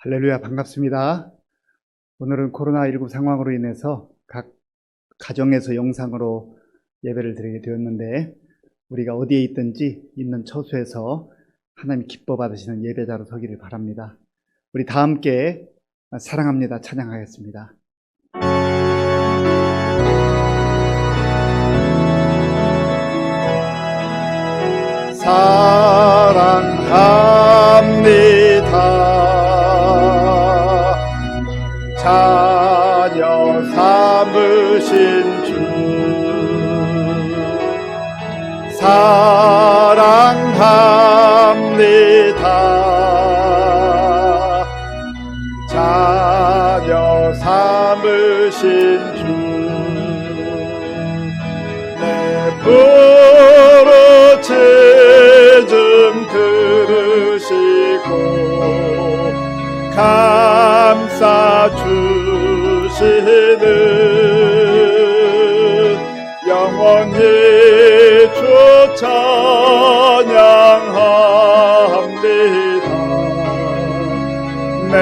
할렐루야, 반갑습니다. 오늘은 코로나19 상황으로 인해서 각 가정에서 영상으로 예배를 드리게 되었는데, 우리가 어디에 있든지 있는 처소에서 하나님 기뻐 받으시는 예배자로 서기를 바랍니다. 우리 다 함께 사랑합니다 찬양하겠습니다. 사랑합니다. 자녀 삼으신 주 사랑합니다. 자녀 삼으신 주 내 부르짖음 들으시고 감싸 주시는 영원히 주 찬양합니다. 내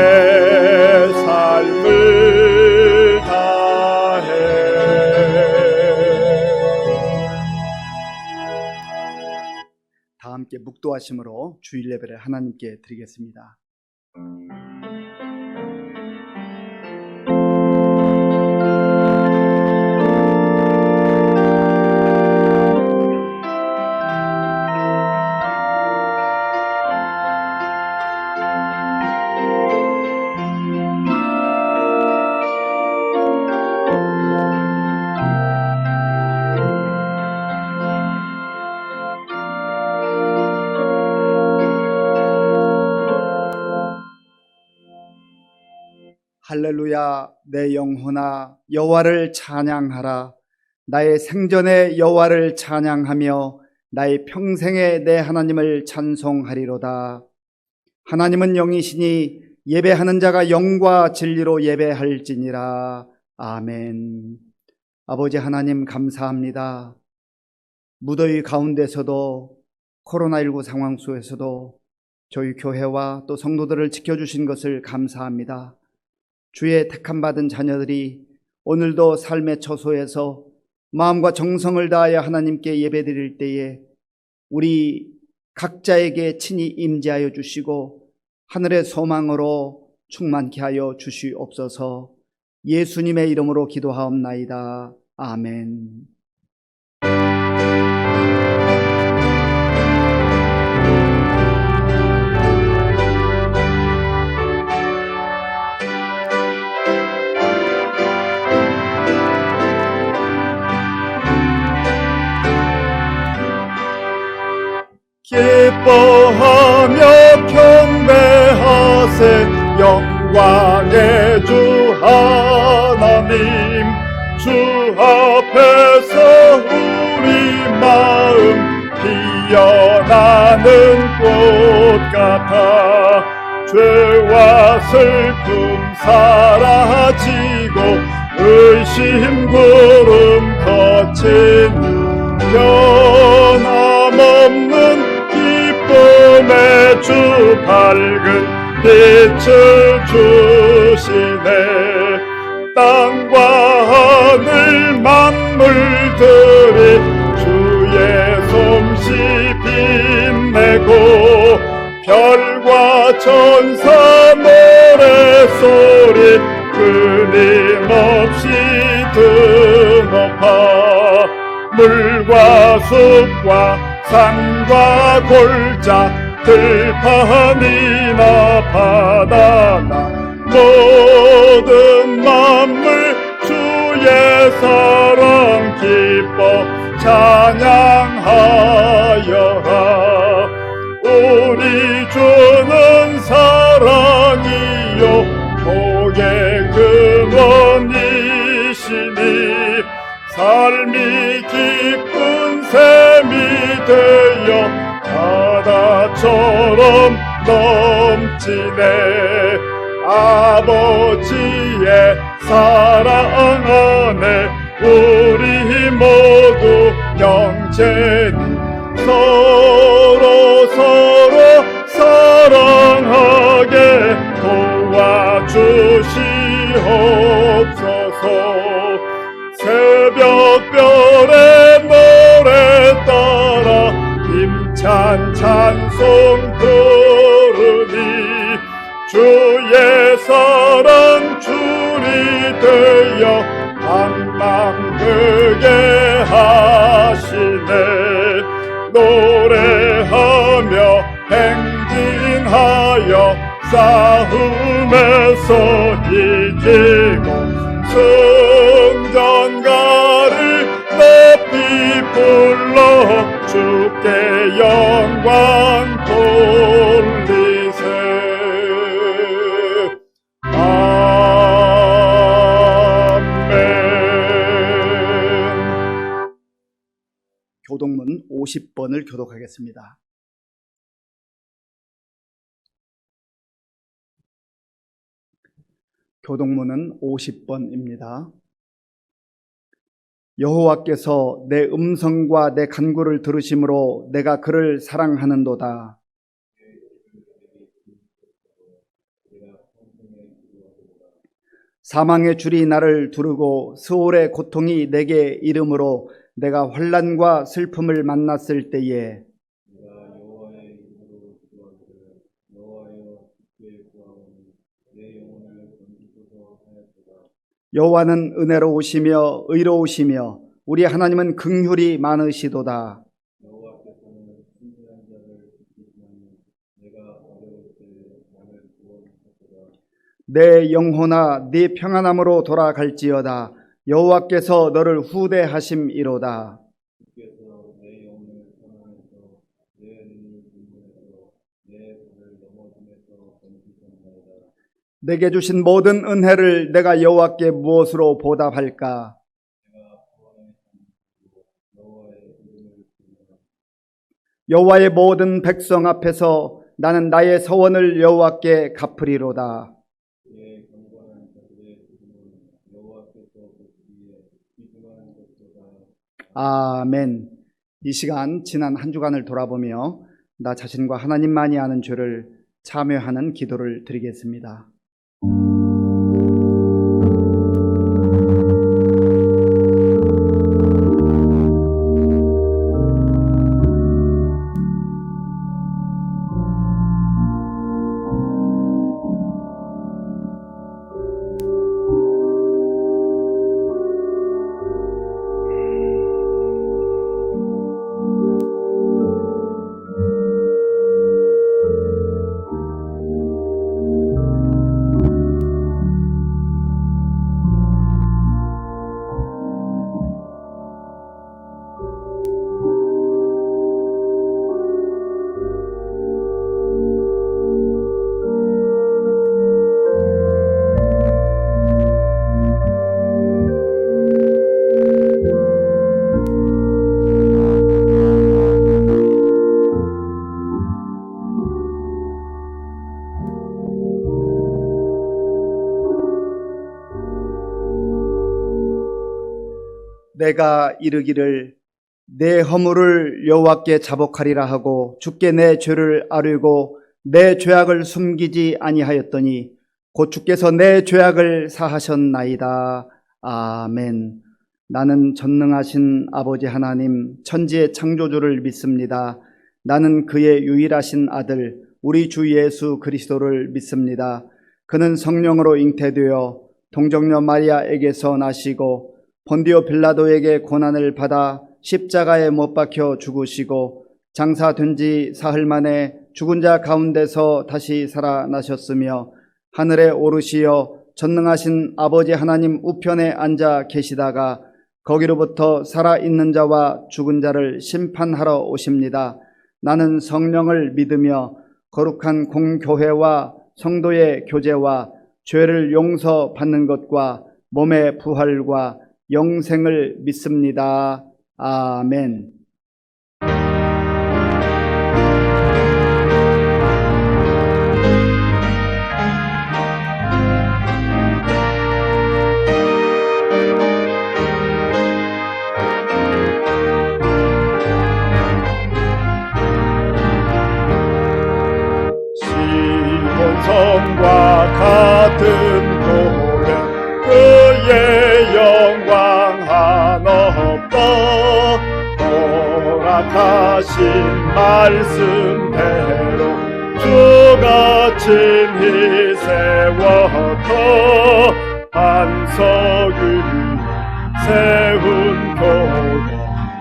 삶을 다해. 다 함께 묵도하심으로 주일 예배를 하나님께 드리겠습니다. 할렐루야, 내 영혼아 여호와를 찬양하라. 나의 생전에 여호와를 찬양하며 나의 평생에 내 하나님을 찬송하리로다. 하나님은 영이시니 예배하는 자가 영과 진리로 예배할지니라. 아멘. 아버지 하나님 감사합니다. 무더위 가운데서도 코로나19 상황 속에서도 저희 교회와 또 성도들을 지켜주신 것을 감사합니다. 주의 택함받은 자녀들이 오늘도 삶의 처소에서 마음과 정성을 다하여 하나님께 예배드릴 때에 우리 각자에게 친히 임재하여 주시고 하늘의 소망으로 충만케 하여 주시옵소서. 예수님의 이름으로 기도하옵나이다. 아멘. 기뻐하며 경배하세 영광의 주 하나님. 주 앞에서 우리 마음 피어나는 꽃 같아 죄와 슬픔 사라지고 의심 구름 거친 변함없는 기쁨의 주 밝은 빛을 주시네. 땅과 하늘 만물들이 주의 솜씨 빛내고 별과 천사 노래소리 끊임없이 드높아 물과 숲과 산과 골짜 들판이나 바다나 모든 만물 주의 사랑 기뻐 찬양하여라. 우리 주는 사랑이요 복의 근원이시니 삶이 기쁜 샘이 되어 바다처럼 넘치네. 아버지의 사랑 안에 우리 모두 영제니 서로 사랑하게 도와 주시옵소서. 새벽별의 노래 따라 힘찬 찬송 부르니 주의 사랑 줄이 되어 방랑되게 하시네. 노래하며 행진하여 싸움에서 이기고 승전가를 높이 불러 주께 영광 돌리세. 아멘. 교독문 50번을 교독하겠습니다. 교독문은 50번입니다. 여호와께서 내 음성과 내 간구를 들으심으로 내가 그를 사랑하는도다. 사망의 줄이 나를 두르고 스올의 고통이 내게 이름으로 내가 환난과 슬픔을 만났을 때에 여호와는 은혜로우시며 의로우시며 우리 하나님은 긍휼이 많으시도다. 내 영혼아 네 평안함으로 돌아갈지어다. 여호와께서 너를 후대하심이로다. 내게 주신 모든 은혜를 내가 여호와께 무엇으로 보답할까? 여호와의 모든 백성 앞에서 나는 나의 서원을 여호와께 갚으리로다. 아멘. 이 시간 지난 한 주간을 돌아보며 나 자신과 하나님만이 아는 죄를 참여하는 기도를 드리겠습니다. 내가 이르기를 내 허물을 여호와께 자복하리라 하고 주께 내 죄를 아뢰고 내 죄악을 숨기지 아니하였더니 곧 주께서 내 죄악을 사하셨나이다. 아멘. 나는 전능하신 아버지 하나님 천지의 창조주를 믿습니다. 나는 그의 유일하신 아들 우리 주 예수 그리스도를 믿습니다. 그는 성령으로 잉태되어 동정녀 마리아에게서 나시고 본디오 빌라도에게 고난을 받아 십자가에 못 박혀 죽으시고 장사된 지 사흘 만에 죽은 자 가운데서 다시 살아나셨으며 하늘에 오르시어 전능하신 아버지 하나님 우편에 앉아 계시다가 거기로부터 살아있는 자와 죽은 자를 심판하러 오십니다. 나는 성령을 믿으며 거룩한 공교회와 성도의 교제와 죄를 용서받는 것과 몸의 부활과 영생을 믿습니다. 아멘. 시온성과 같은 약속하신 말씀대로 주가 친히 세워서 반석 위에 세운 교회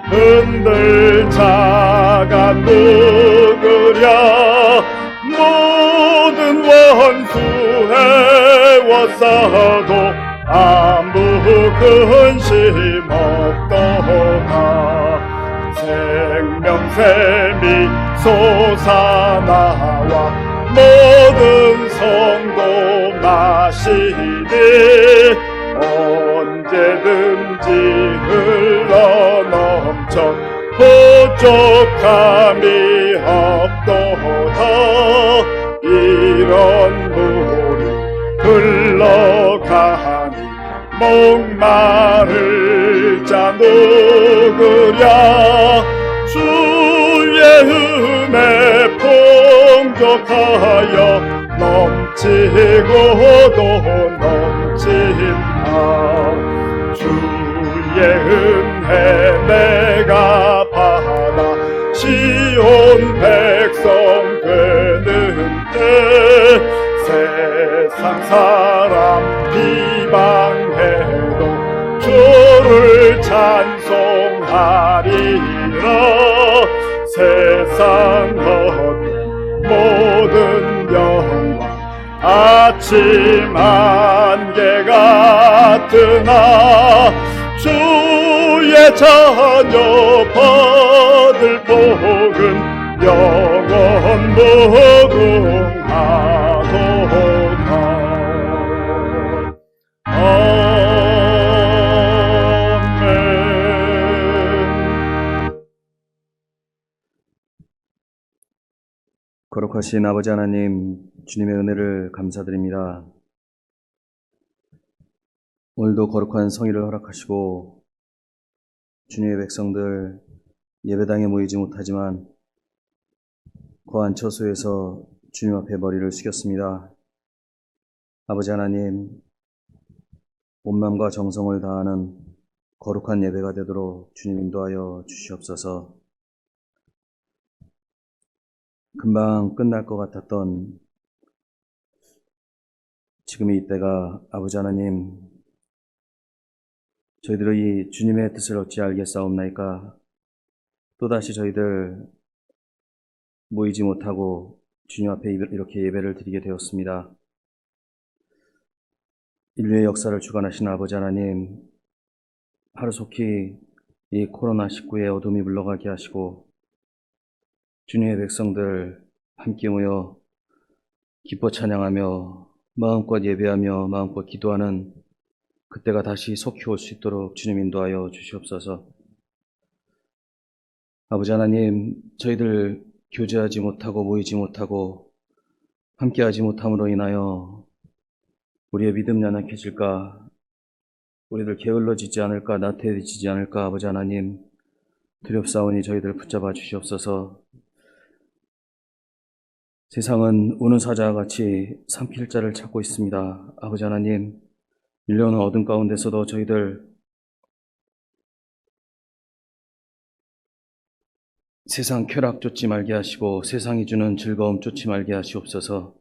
흔들 자가 누구랴. 모든 원수 해왔어도 아무 근심 없도다. 생명샘이 솟아나와 모든 성도 마시니 언제든지 흘러넘쳐 부족함이 없도다. 이런 물이 흘러가니 목마를 자 누구랴. 주의 은혜 풍족하여 넘치고도 넘친다. 주의 은혜 내가 받아 시온 백성 되는데 세상 사람 비방해도 주를 찬송하리라. 세상 얻는 모든 영광 아침 안개 같으나 주의 자녀 받을 복은 영원 무궁하도다. 아멘. 거룩하신 아버지 하나님, 주님의 은혜를 감사드립니다. 오늘도 거룩한 성의를 허락하시고 주님의 백성들 예배당에 모이지 못하지만 거한 처소에서 주님 앞에 머리를 숙였습니다. 아버지 하나님, 온 마음과 정성을 다하는 거룩한 예배가 되도록 주님 인도하여 주시옵소서. 금방 끝날 것 같았던 지금의 이때가 아버지 하나님, 저희들의 이 주님의 뜻을 어찌 알겠사옵나이까. 또다시 저희들 모이지 못하고 주님 앞에 이렇게 예배를 드리게 되었습니다. 인류의 역사를 주관하신 아버지 하나님, 하루속히 이 코로나19의 어둠이 물러가게 하시고 주님의 백성들 함께 모여 기뻐 찬양하며 마음껏 예배하며 마음껏 기도하는 그때가 다시 속히 올 수 있도록 주님 인도하여 주시옵소서. 아버지 하나님, 저희들 교제하지 못하고 모이지 못하고 함께하지 못함으로 인하여 우리의 믿음이 연약해질까, 우리들 게을러지지 않을까, 나태해지지 않을까 아버지 하나님 두렵사오니 저희들 붙잡아 주시옵소서. 세상은 우는 사자와 같이 삼킬 자를 찾고 있습니다. 아버지 하나님, 밀려오는 어둠 가운데서도 저희들 세상 쾌락 쫓지 말게 하시고 세상이 주는 즐거움 쫓지 말게 하시옵소서.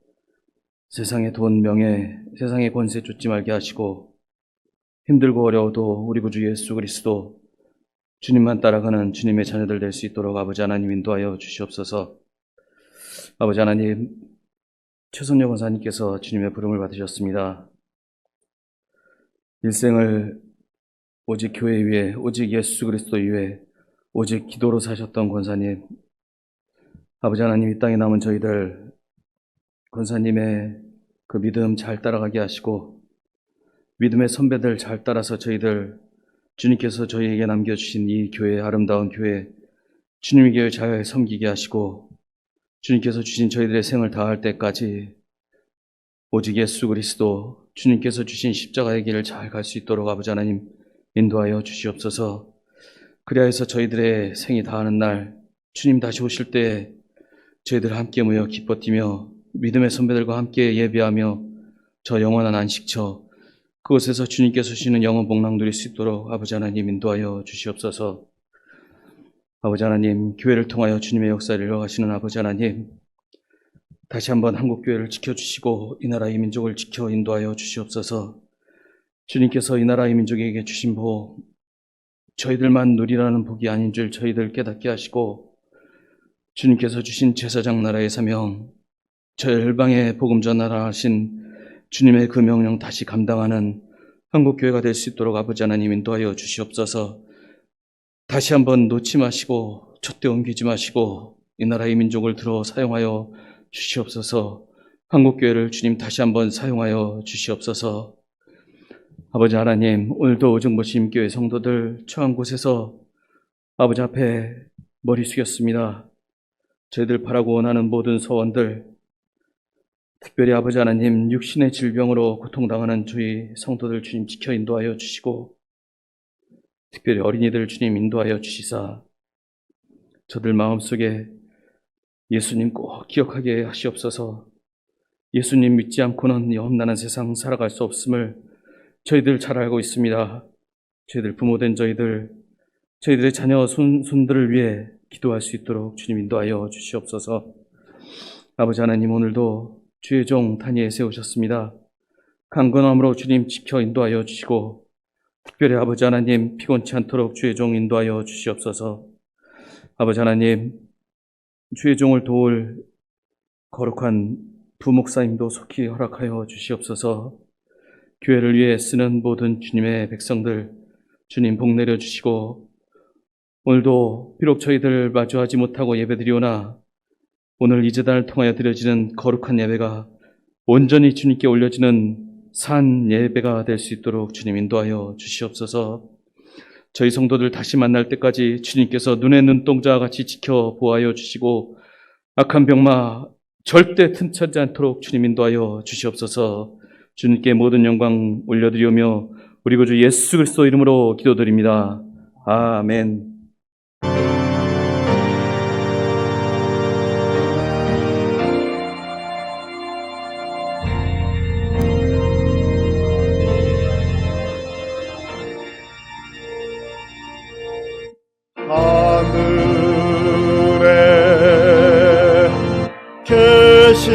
세상의 돈, 명예, 세상의 권세 쫓지 말게 하시고 힘들고 어려워도 우리 구주 예수 그리스도 주님만 따라가는 주님의 자녀들 될 수 있도록 아버지 하나님 인도하여 주시옵소서. 아버지 하나님, 최선녀 권사님께서 주님의 부름을 받으셨습니다. 일생을 오직 교회 위에, 오직 예수 그리스도 위에, 오직 기도로 사셨던 권사님, 아버지 하나님, 이 땅에 남은 저희들 권사님의 그 믿음 잘 따라가게 하시고 믿음의 선배들 잘 따라서 저희들 주님께서 저희에게 남겨주신 이 교회, 아름다운 교회, 주님의 교회 잘 섬기게 하시고 주님께서 주신 저희들의 생을 다할 때까지 오직 예수 그리스도, 주님께서 주신 십자가의 길을 잘 갈 수 있도록 아버지 하나님 인도하여 주시옵소서. 그리하여서 저희들의 생이 다하는 날 주님 다시 오실 때 저희들 함께 모여 기뻐 뛰며 믿음의 선배들과 함께 예배하며 저 영원한 안식처 그곳에서 주님께서 주시는 영원 복락 누릴 수 있도록 아버지 하나님 인도하여 주시옵소서. 아버지 하나님, 교회를 통하여 주님의 역사를 이뤄가시는 아버지 하나님, 다시 한번 한국교회를 지켜주시고 이 나라의 민족을 지켜 인도하여 주시옵소서. 주님께서 이 나라의 민족에게 주신 복, 저희들만 누리라는 복이 아닌 줄 저희들 깨닫게 하시고, 주님께서 주신 제사장 나라의 사명, 열방의 복음 전하신 주님의 그 명령 다시 감당하는 한국교회가 될 수 있도록 아버지 하나님 인도하여 주시옵소서. 다시 한번 놓지 마시고 촛대 옮기지 마시고 이 나라의 민족을 들어 사용하여 주시옵소서. 한국교회를 주님 다시 한번 사용하여 주시옵소서. 아버지 하나님, 오늘도 오정보심교회 성도들 처한 곳에서 아버지 앞에 머리 숙였습니다. 저희들 바라고 원하는 모든 소원들, 특별히 아버지 하나님, 육신의 질병으로 고통당하는 저희 성도들 주님 지켜 인도하여 주시고, 특별히 어린이들 주님 인도하여 주시사 저들 마음속에 예수님 꼭 기억하게 하시옵소서. 예수님 믿지 않고는 이 험난한 세상 살아갈 수 없음을 저희들 잘 알고 있습니다. 저희들 부모된 저희들의 자녀 손들을 위해 기도할 수 있도록 주님 인도하여 주시옵소서. 아버지 하나님, 오늘도 주의 종 단위에 세우셨습니다. 강건함으로 주님 지켜 인도하여 주시고, 특별히 아버지 하나님 피곤치 않도록 주의 종 인도하여 주시옵소서. 아버지 하나님, 주의 종을 도울 거룩한 부목사님도 속히 허락하여 주시옵소서. 교회를 위해 쓰는 모든 주님의 백성들 주님 복 내려 주시고, 오늘도 비록 저희들 마주하지 못하고 예배드리오나 오늘 이 제단을 통하여 드려지는 거룩한 예배가 온전히 주님께 올려지는 산 예배가 될 수 있도록 주님 인도하여 주시옵소서. 저희 성도들 다시 만날 때까지 주님께서 눈에 눈동자와 같이 지켜 보호하여 주시고 악한 병마 절대 틈차지 않도록 주님 인도하여 주시옵소서. 주님께 모든 영광 올려드리오며 우리 구주 예수 그리스도 이름으로 기도드립니다. 아멘. 하늘에 계신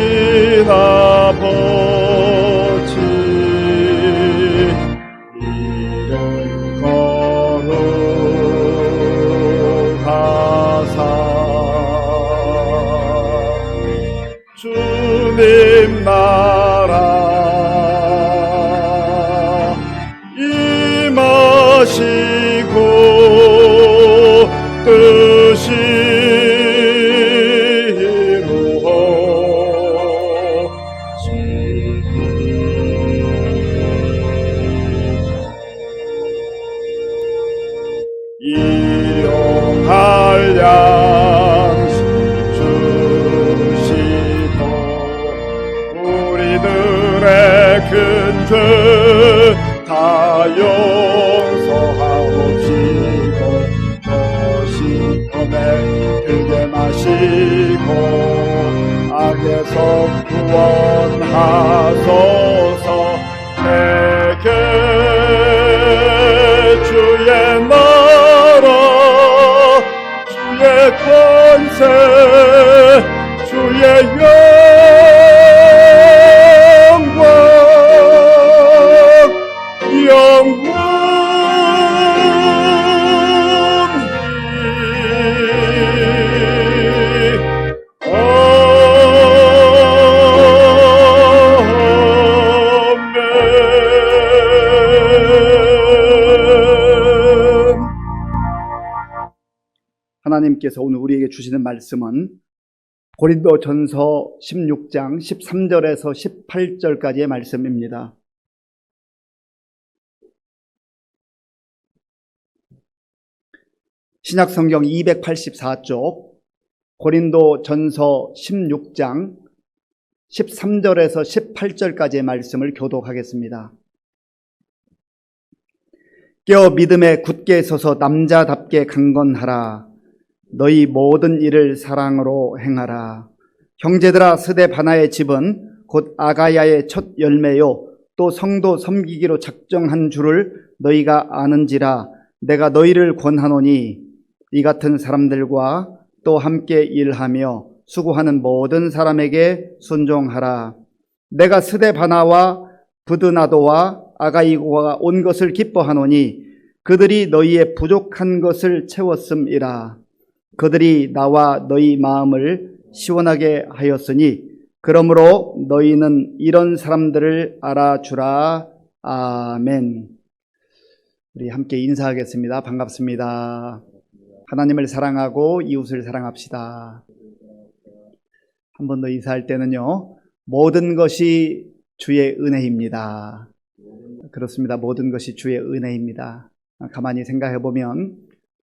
아버지, 이름 거룩하사 주님 나라 임하시고 뜻이 일용할 양식 주시고 우리들의 큰 죄 다 용서하옵시고 거시험에 들게 마시고 악에서 구원하소서. 내게 주의 나라 주의 권세 주의 영광 하나님께서 오늘 우리에게 주시는 말씀은 고린도전서 16장 13절에서 18절까지의 말씀입니다. 신약성경 284쪽 고린도전서 16장 13절에서 18절까지의 말씀을 교독하겠습니다. 깨어 믿음에 굳게 서서 남자답게 강건하라. 너희 모든 일을 사랑으로 행하라. 형제들아, 스데바나의 집은 곧 아가야의 첫 열매요 또 성도 섬기기로 작정한 줄을 너희가 아는지라. 내가 너희를 권하노니 이 같은 사람들과 또 함께 일하며 수고하는 모든 사람에게 순종하라. 내가 스데바나와 부드나도와 아가이고가 온 것을 기뻐하노니 그들이 너희의 부족한 것을 채웠음이라. 그들이 나와 너희 마음을 시원하게 하였으니 그러므로 너희는 이런 사람들을 알아주라. 아멘. 우리 함께 인사하겠습니다. 반갑습니다. 하나님을 사랑하고 이웃을 사랑합시다. 한 번 더 인사할 때는요, 모든 것이 주의 은혜입니다. 그렇습니다. 모든 것이 주의 은혜입니다. 가만히 생각해 보면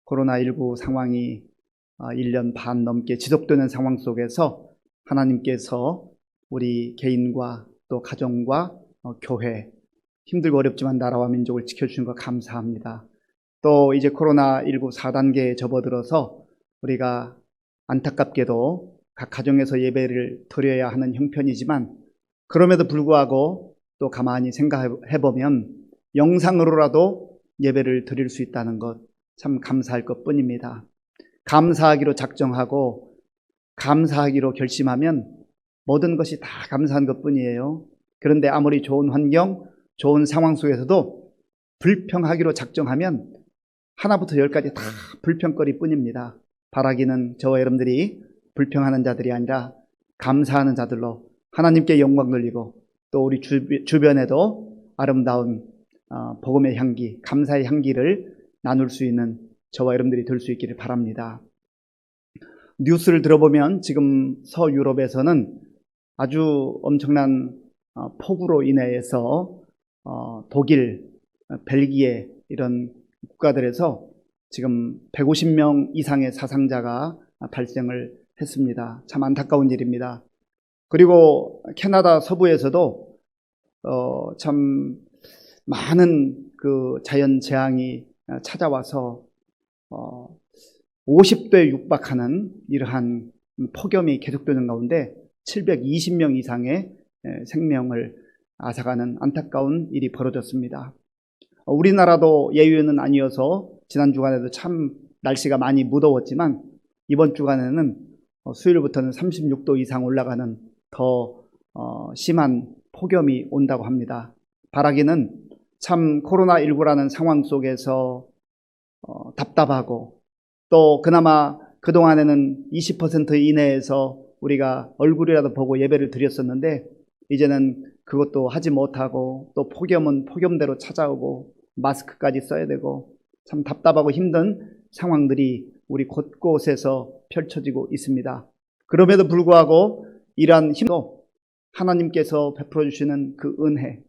코로나19 상황이 1년 반 넘게 지속되는 상황 속에서 하나님께서 우리 개인과 또 가정과 교회, 힘들고 어렵지만 나라와 민족을 지켜주신 것 감사합니다. 또 이제 코로나19 4단계에 접어들어서 우리가 안타깝게도 각 가정에서 예배를 드려야 하는 형편이지만 그럼에도 불구하고 또 가만히 생각해 보면 영상으로라도 예배를 드릴 수 있다는 것 참 감사할 것뿐입니다. 감사하기로 작정하고 감사하기로 결심하면 모든 것이 다 감사한 것뿐이에요. 그런데 아무리 좋은 환경, 좋은 상황 속에서도 불평하기로 작정하면 하나부터 열까지 다 불평거리 뿐입니다. 바라기는 저와 여러분들이 불평하는 자들이 아니라 감사하는 자들로 하나님께 영광 돌리고 또 우리 주변에도 아름다운 복음의 향기, 감사의 향기를 나눌 수 있는 저와 여러분들이 될 수 있기를 바랍니다. 뉴스를 들어보면 지금 서유럽에서는 아주 엄청난 폭우로 인해서 독일, 벨기에 이런 국가들에서 지금 150명 이상의 사상자가 발생을 했습니다. 참 안타까운 일입니다. 그리고 캐나다 서부에서도 참 많은 그 자연 재앙이 찾아와서 50도에 육박하는 이러한 폭염이 계속되는 가운데 720명 이상의 생명을 앗아가는 안타까운 일이 벌어졌습니다. 우리나라도 예외는 아니어서 지난 주간에도 참 날씨가 많이 무더웠지만 이번 주간에는 수요일부터는 36도 이상 올라가는 더 심한 폭염이 온다고 합니다. 바라기는 참 코로나19라는 상황 속에서 답답하고 또 그나마 그동안에는 20% 이내에서 우리가 얼굴이라도 보고 예배를 드렸었는데 이제는 그것도 하지 못하고 또 폭염은 폭염대로 찾아오고 마스크까지 써야 되고 참 답답하고 힘든 상황들이 우리 곳곳에서 펼쳐지고 있습니다. 그럼에도 불구하고 이러한 힘도 하나님께서 베풀어 주시는 그 은혜,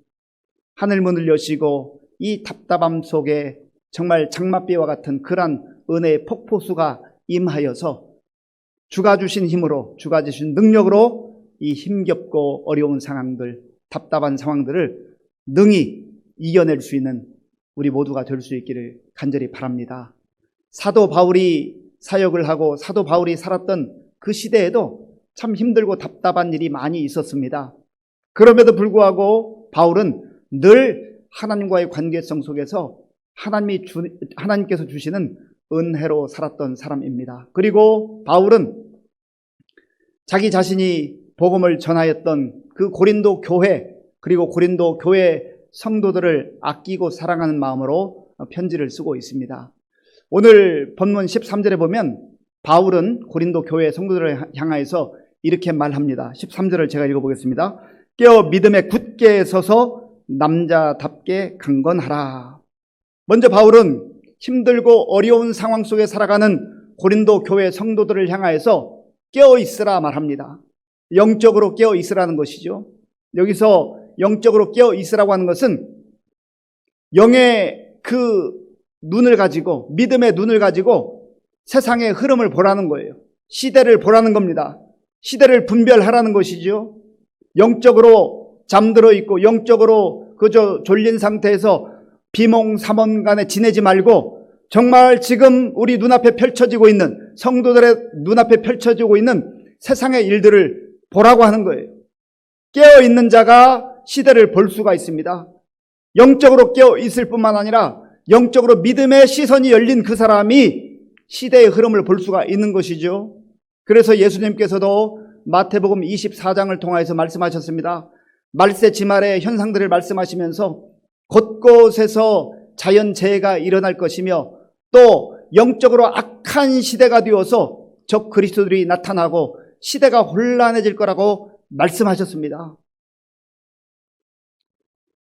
하늘문을 여시고 이 답답함 속에 정말 장맛비와 같은 그러한 은혜의 폭포수가 임하여서 주가 주신 힘으로, 주가 주신 능력으로 이 힘겹고 어려운 상황들, 답답한 상황들을 능히 이겨낼 수 있는 우리 모두가 될 수 있기를 간절히 바랍니다. 사도 바울이 사역을 하고 사도 바울이 살았던 그 시대에도 참 힘들고 답답한 일이 많이 있었습니다. 그럼에도 불구하고 바울은 늘 하나님과의 관계성 속에서 하나님께서 주시는 은혜로 살았던 사람입니다. 그리고 바울은 자기 자신이 복음을 전하였던 그 고린도 교회, 그리고 고린도 교회 성도들을 아끼고 사랑하는 마음으로 편지를 쓰고 있습니다. 오늘 본문 13절에 보면 바울은 고린도 교회 성도들을 향하여서 이렇게 말합니다. 13절을 제가 읽어보겠습니다. 깨어 믿음에 굳게 서서 남자답게 강건하라. 먼저 바울은 힘들고 어려운 상황 속에 살아가는 고린도 교회 성도들을 향하여서 깨어 있으라 말합니다. 영적으로 깨어 있으라는 것이죠. 여기서 영적으로 깨어 있으라고 하는 것은 영의 그 눈을 가지고, 믿음의 눈을 가지고 세상의 흐름을 보라는 거예요. 시대를 보라는 겁니다. 시대를 분별하라는 것이죠. 영적으로 잠들어 있고 영적으로 그저 졸린 상태에서 비몽사몽간에 지내지 말고 정말 지금 우리 눈앞에 펼쳐지고 있는, 성도들의 눈앞에 펼쳐지고 있는 세상의 일들을 보라고 하는 거예요. 깨어있는 자가 시대를 볼 수가 있습니다. 영적으로 깨어있을 뿐만 아니라 영적으로 믿음의 시선이 열린 그 사람이 시대의 흐름을 볼 수가 있는 것이죠. 그래서 예수님께서도 마태복음 24장을 통하여서 말씀하셨습니다. 말세지말의 현상들을 말씀하시면서 곳곳에서 자연재해가 일어날 것이며 또 영적으로 악한 시대가 되어서 적 그리스도들이 나타나고 시대가 혼란해질 거라고 말씀하셨습니다.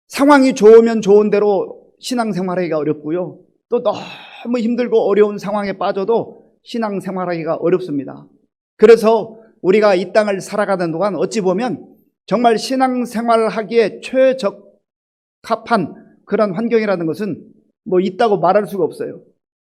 상황이 좋으면 좋은 대로 신앙생활하기가 어렵고요. 또 너무 힘들고 어려운 상황에 빠져도 신앙생활하기가 어렵습니다. 그래서 우리가 이 땅을 살아가는 동안 어찌 보면 정말 신앙생활하기에 최적합한 그런 환경이라는 것은 뭐 있다고 말할 수가 없어요.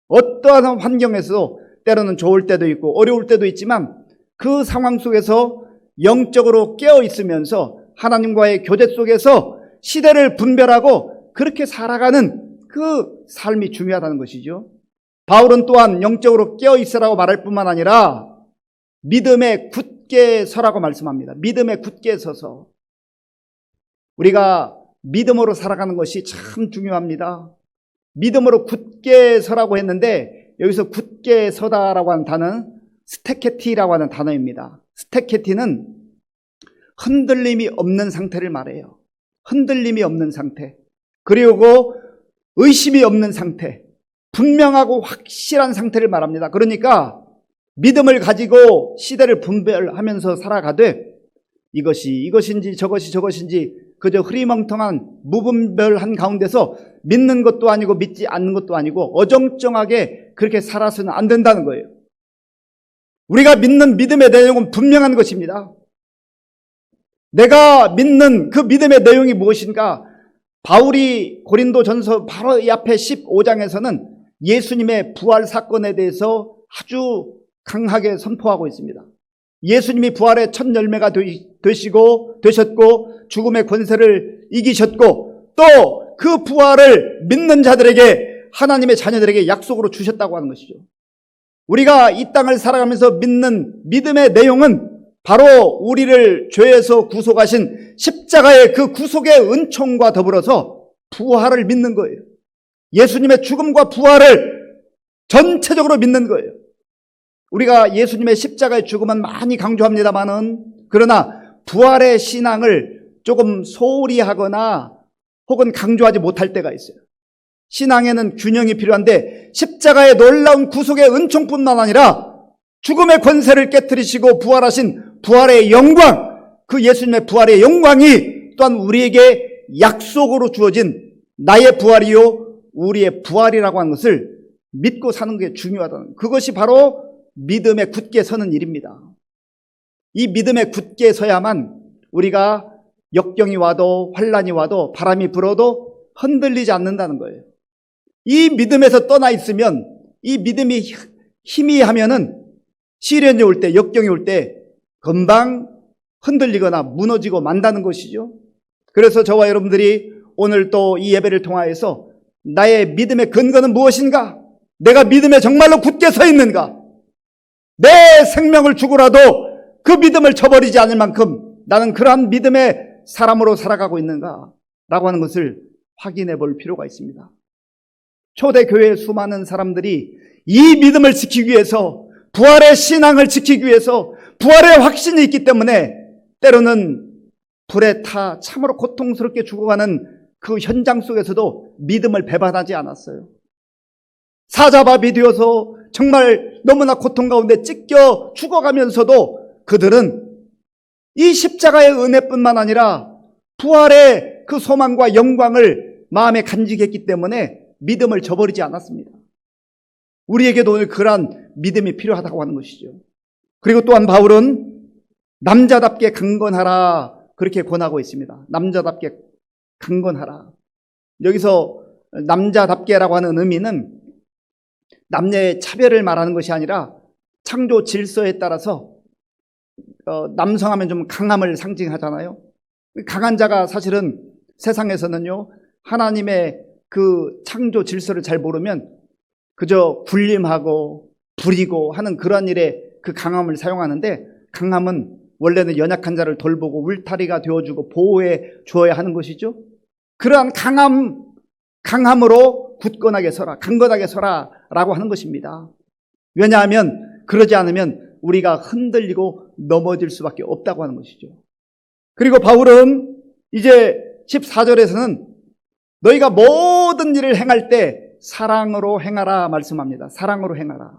어떠한 환경에서도 때로는 좋을 때도 있고 어려울 때도 있지만 그 상황 속에서 영적으로 깨어 있으면서 하나님과의 교제 속에서 시대를 분별하고 그렇게 살아가는 그 삶이 중요하다는 것이죠. 바울은 또한 영적으로 깨어 있으라고 말할 뿐만 아니라 믿음에 굳게 서라고 말씀합니다. 믿음에 굳게 서서. 우리가 믿음으로 살아가는 것이 참 중요합니다. 믿음으로 굳게 서라고 했는데 여기서 굳게 서다라고 하는 단어는 스테케티라고 하는 단어입니다. 스테케티는 흔들림이 없는 상태를 말해요. 흔들림이 없는 상태, 그리고 의심이 없는 상태, 분명하고 확실한 상태를 말합니다. 그러니까 믿음을 가지고 시대를 분별하면서 살아가되 이것인지 저것인지 그저 흐리멍텅한 무분별한 가운데서 믿는 것도 아니고 믿지 않는 것도 아니고 어정쩡하게 그렇게 살아서는 안 된다는 거예요. 우리가 믿는 믿음의 내용은 분명한 것입니다. 내가 믿는 그 믿음의 내용이 무엇인가? 바울이 고린도전서 바로 이 앞에 15장에서는 예수님의 부활 사건에 대해서 아주 강하게 선포하고 있습니다. 예수님이 부활의 첫 열매가 되셨고 죽음의 권세를 이기셨고 또 그 부활을 믿는 자들에게 하나님의 자녀들에게 약속으로 주셨다고 하는 것이죠. 우리가 이 땅을 살아가면서 믿는 믿음의 내용은 바로 우리를 죄에서 구속하신 십자가의 그 구속의 은총과 더불어서 부활을 믿는 거예요. 예수님의 죽음과 부활을 전체적으로 믿는 거예요. 우리가 예수님의 십자가의 죽음은 많이 강조합니다만은 그러나 부활의 신앙을 조금 소홀히 하거나 혹은 강조하지 못할 때가 있어요. 신앙에는 균형이 필요한데 십자가의 놀라운 구속의 은총뿐만 아니라 죽음의 권세를 깨뜨리시고 부활하신 부활의 영광, 그 예수님의 부활의 영광이 또한 우리에게 약속으로 주어진 나의 부활이요 우리의 부활이라고 하는 것을 믿고 사는 게 중요하다는, 그것이 바로 믿음에 굳게 서는 일입니다. 이 믿음에 굳게 서야만 우리가 역경이 와도 환란이 와도 바람이 불어도 흔들리지 않는다는 거예요. 이 믿음에서 떠나 있으면, 이 믿음이 희미하면은 시련이 올 때, 역경이 올 때 금방 흔들리거나 무너지고 만다는 것이죠. 그래서 저와 여러분들이 오늘 또 이 예배를 통하여서 나의 믿음의 근거는 무엇인가? 내가 믿음에 정말로 굳게 서 있는가? 내 생명을 주고라도 그 믿음을 저버리지 않을 만큼 나는 그러한 믿음의 사람으로 살아가고 있는가? 라고 하는 것을 확인해 볼 필요가 있습니다. 초대교회의 수많은 사람들이 이 믿음을 지키기 위해서, 부활의 신앙을 지키기 위해서, 부활의 확신이 있기 때문에 때로는 불에 타 참으로 고통스럽게 죽어가는 그 현장 속에서도 믿음을 배반하지 않았어요. 사자밥이 되어서 정말 너무나 고통 가운데 찢겨 죽어가면서도 그들은 이 십자가의 은혜뿐만 아니라 부활의 그 소망과 영광을 마음에 간직했기 때문에 믿음을 저버리지 않았습니다. 우리에게도 오늘 그러한 믿음이 필요하다고 하는 것이죠. 그리고 또한 바울은 남자답게 강건하라 그렇게 권하고 있습니다. 남자답게 강건하라. 여기서 남자답게라고 하는 의미는 남녀의 차별을 말하는 것이 아니라 창조 질서에 따라서 남성하면 좀 강함을 상징하잖아요. 강한 자가 사실은 세상에서는요, 하나님의 그 창조 질서를 잘 모르면 그저 군림하고 부리고 하는 그런 일에 그 강함을 사용하는데, 강함은 원래는 연약한 자를 돌보고 울타리가 되어주고 보호해 주어야 하는 것이죠. 그러한 강함으로 굳건하게 서라, 강건하게 서라 라고 하는 것입니다. 왜냐하면 그러지 않으면 우리가 흔들리고 넘어질 수밖에 없다고 하는 것이죠. 그리고 바울은 이제 14절에서는 너희가 모든 일을 행할 때 사랑으로 행하라 말씀합니다. 사랑으로 행하라.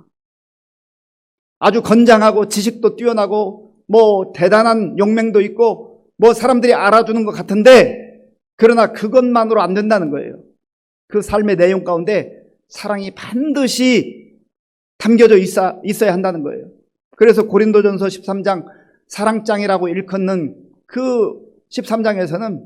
아주 건장하고 지식도 뛰어나고 뭐 대단한 용맹도 있고 뭐 사람들이 알아주는 것 같은데, 그러나 그것만으로 안 된다는 거예요. 그 삶의 내용 가운데 사랑이 반드시 담겨져 있어야 한다는 거예요. 그래서 고린도전서 13장 사랑장이라고 일컫는 그 13장에서는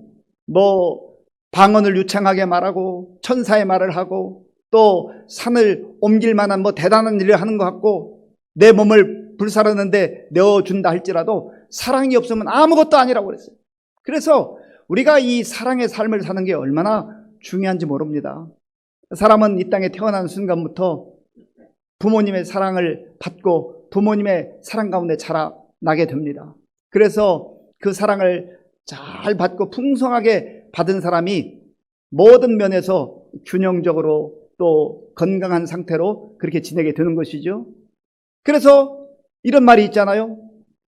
뭐 방언을 유창하게 말하고 천사의 말을 하고 또 산을 옮길 만한 뭐 대단한 일을 하는 것 같고 내 몸을 불사르는데 내어준다 할지라도 사랑이 없으면 아무것도 아니라고 그랬어요. 그래서 우리가 이 사랑의 삶을 사는 게 얼마나 중요한지 모릅니다. 사람은 이 땅에 태어난 순간부터 부모님의 사랑을 받고 부모님의 사랑 가운데 자라나게 됩니다. 그래서 그 사랑을 잘 받고 풍성하게 받은 사람이 모든 면에서 균형적으로 또 건강한 상태로 그렇게 지내게 되는 것이죠. 그래서 이런 말이 있잖아요.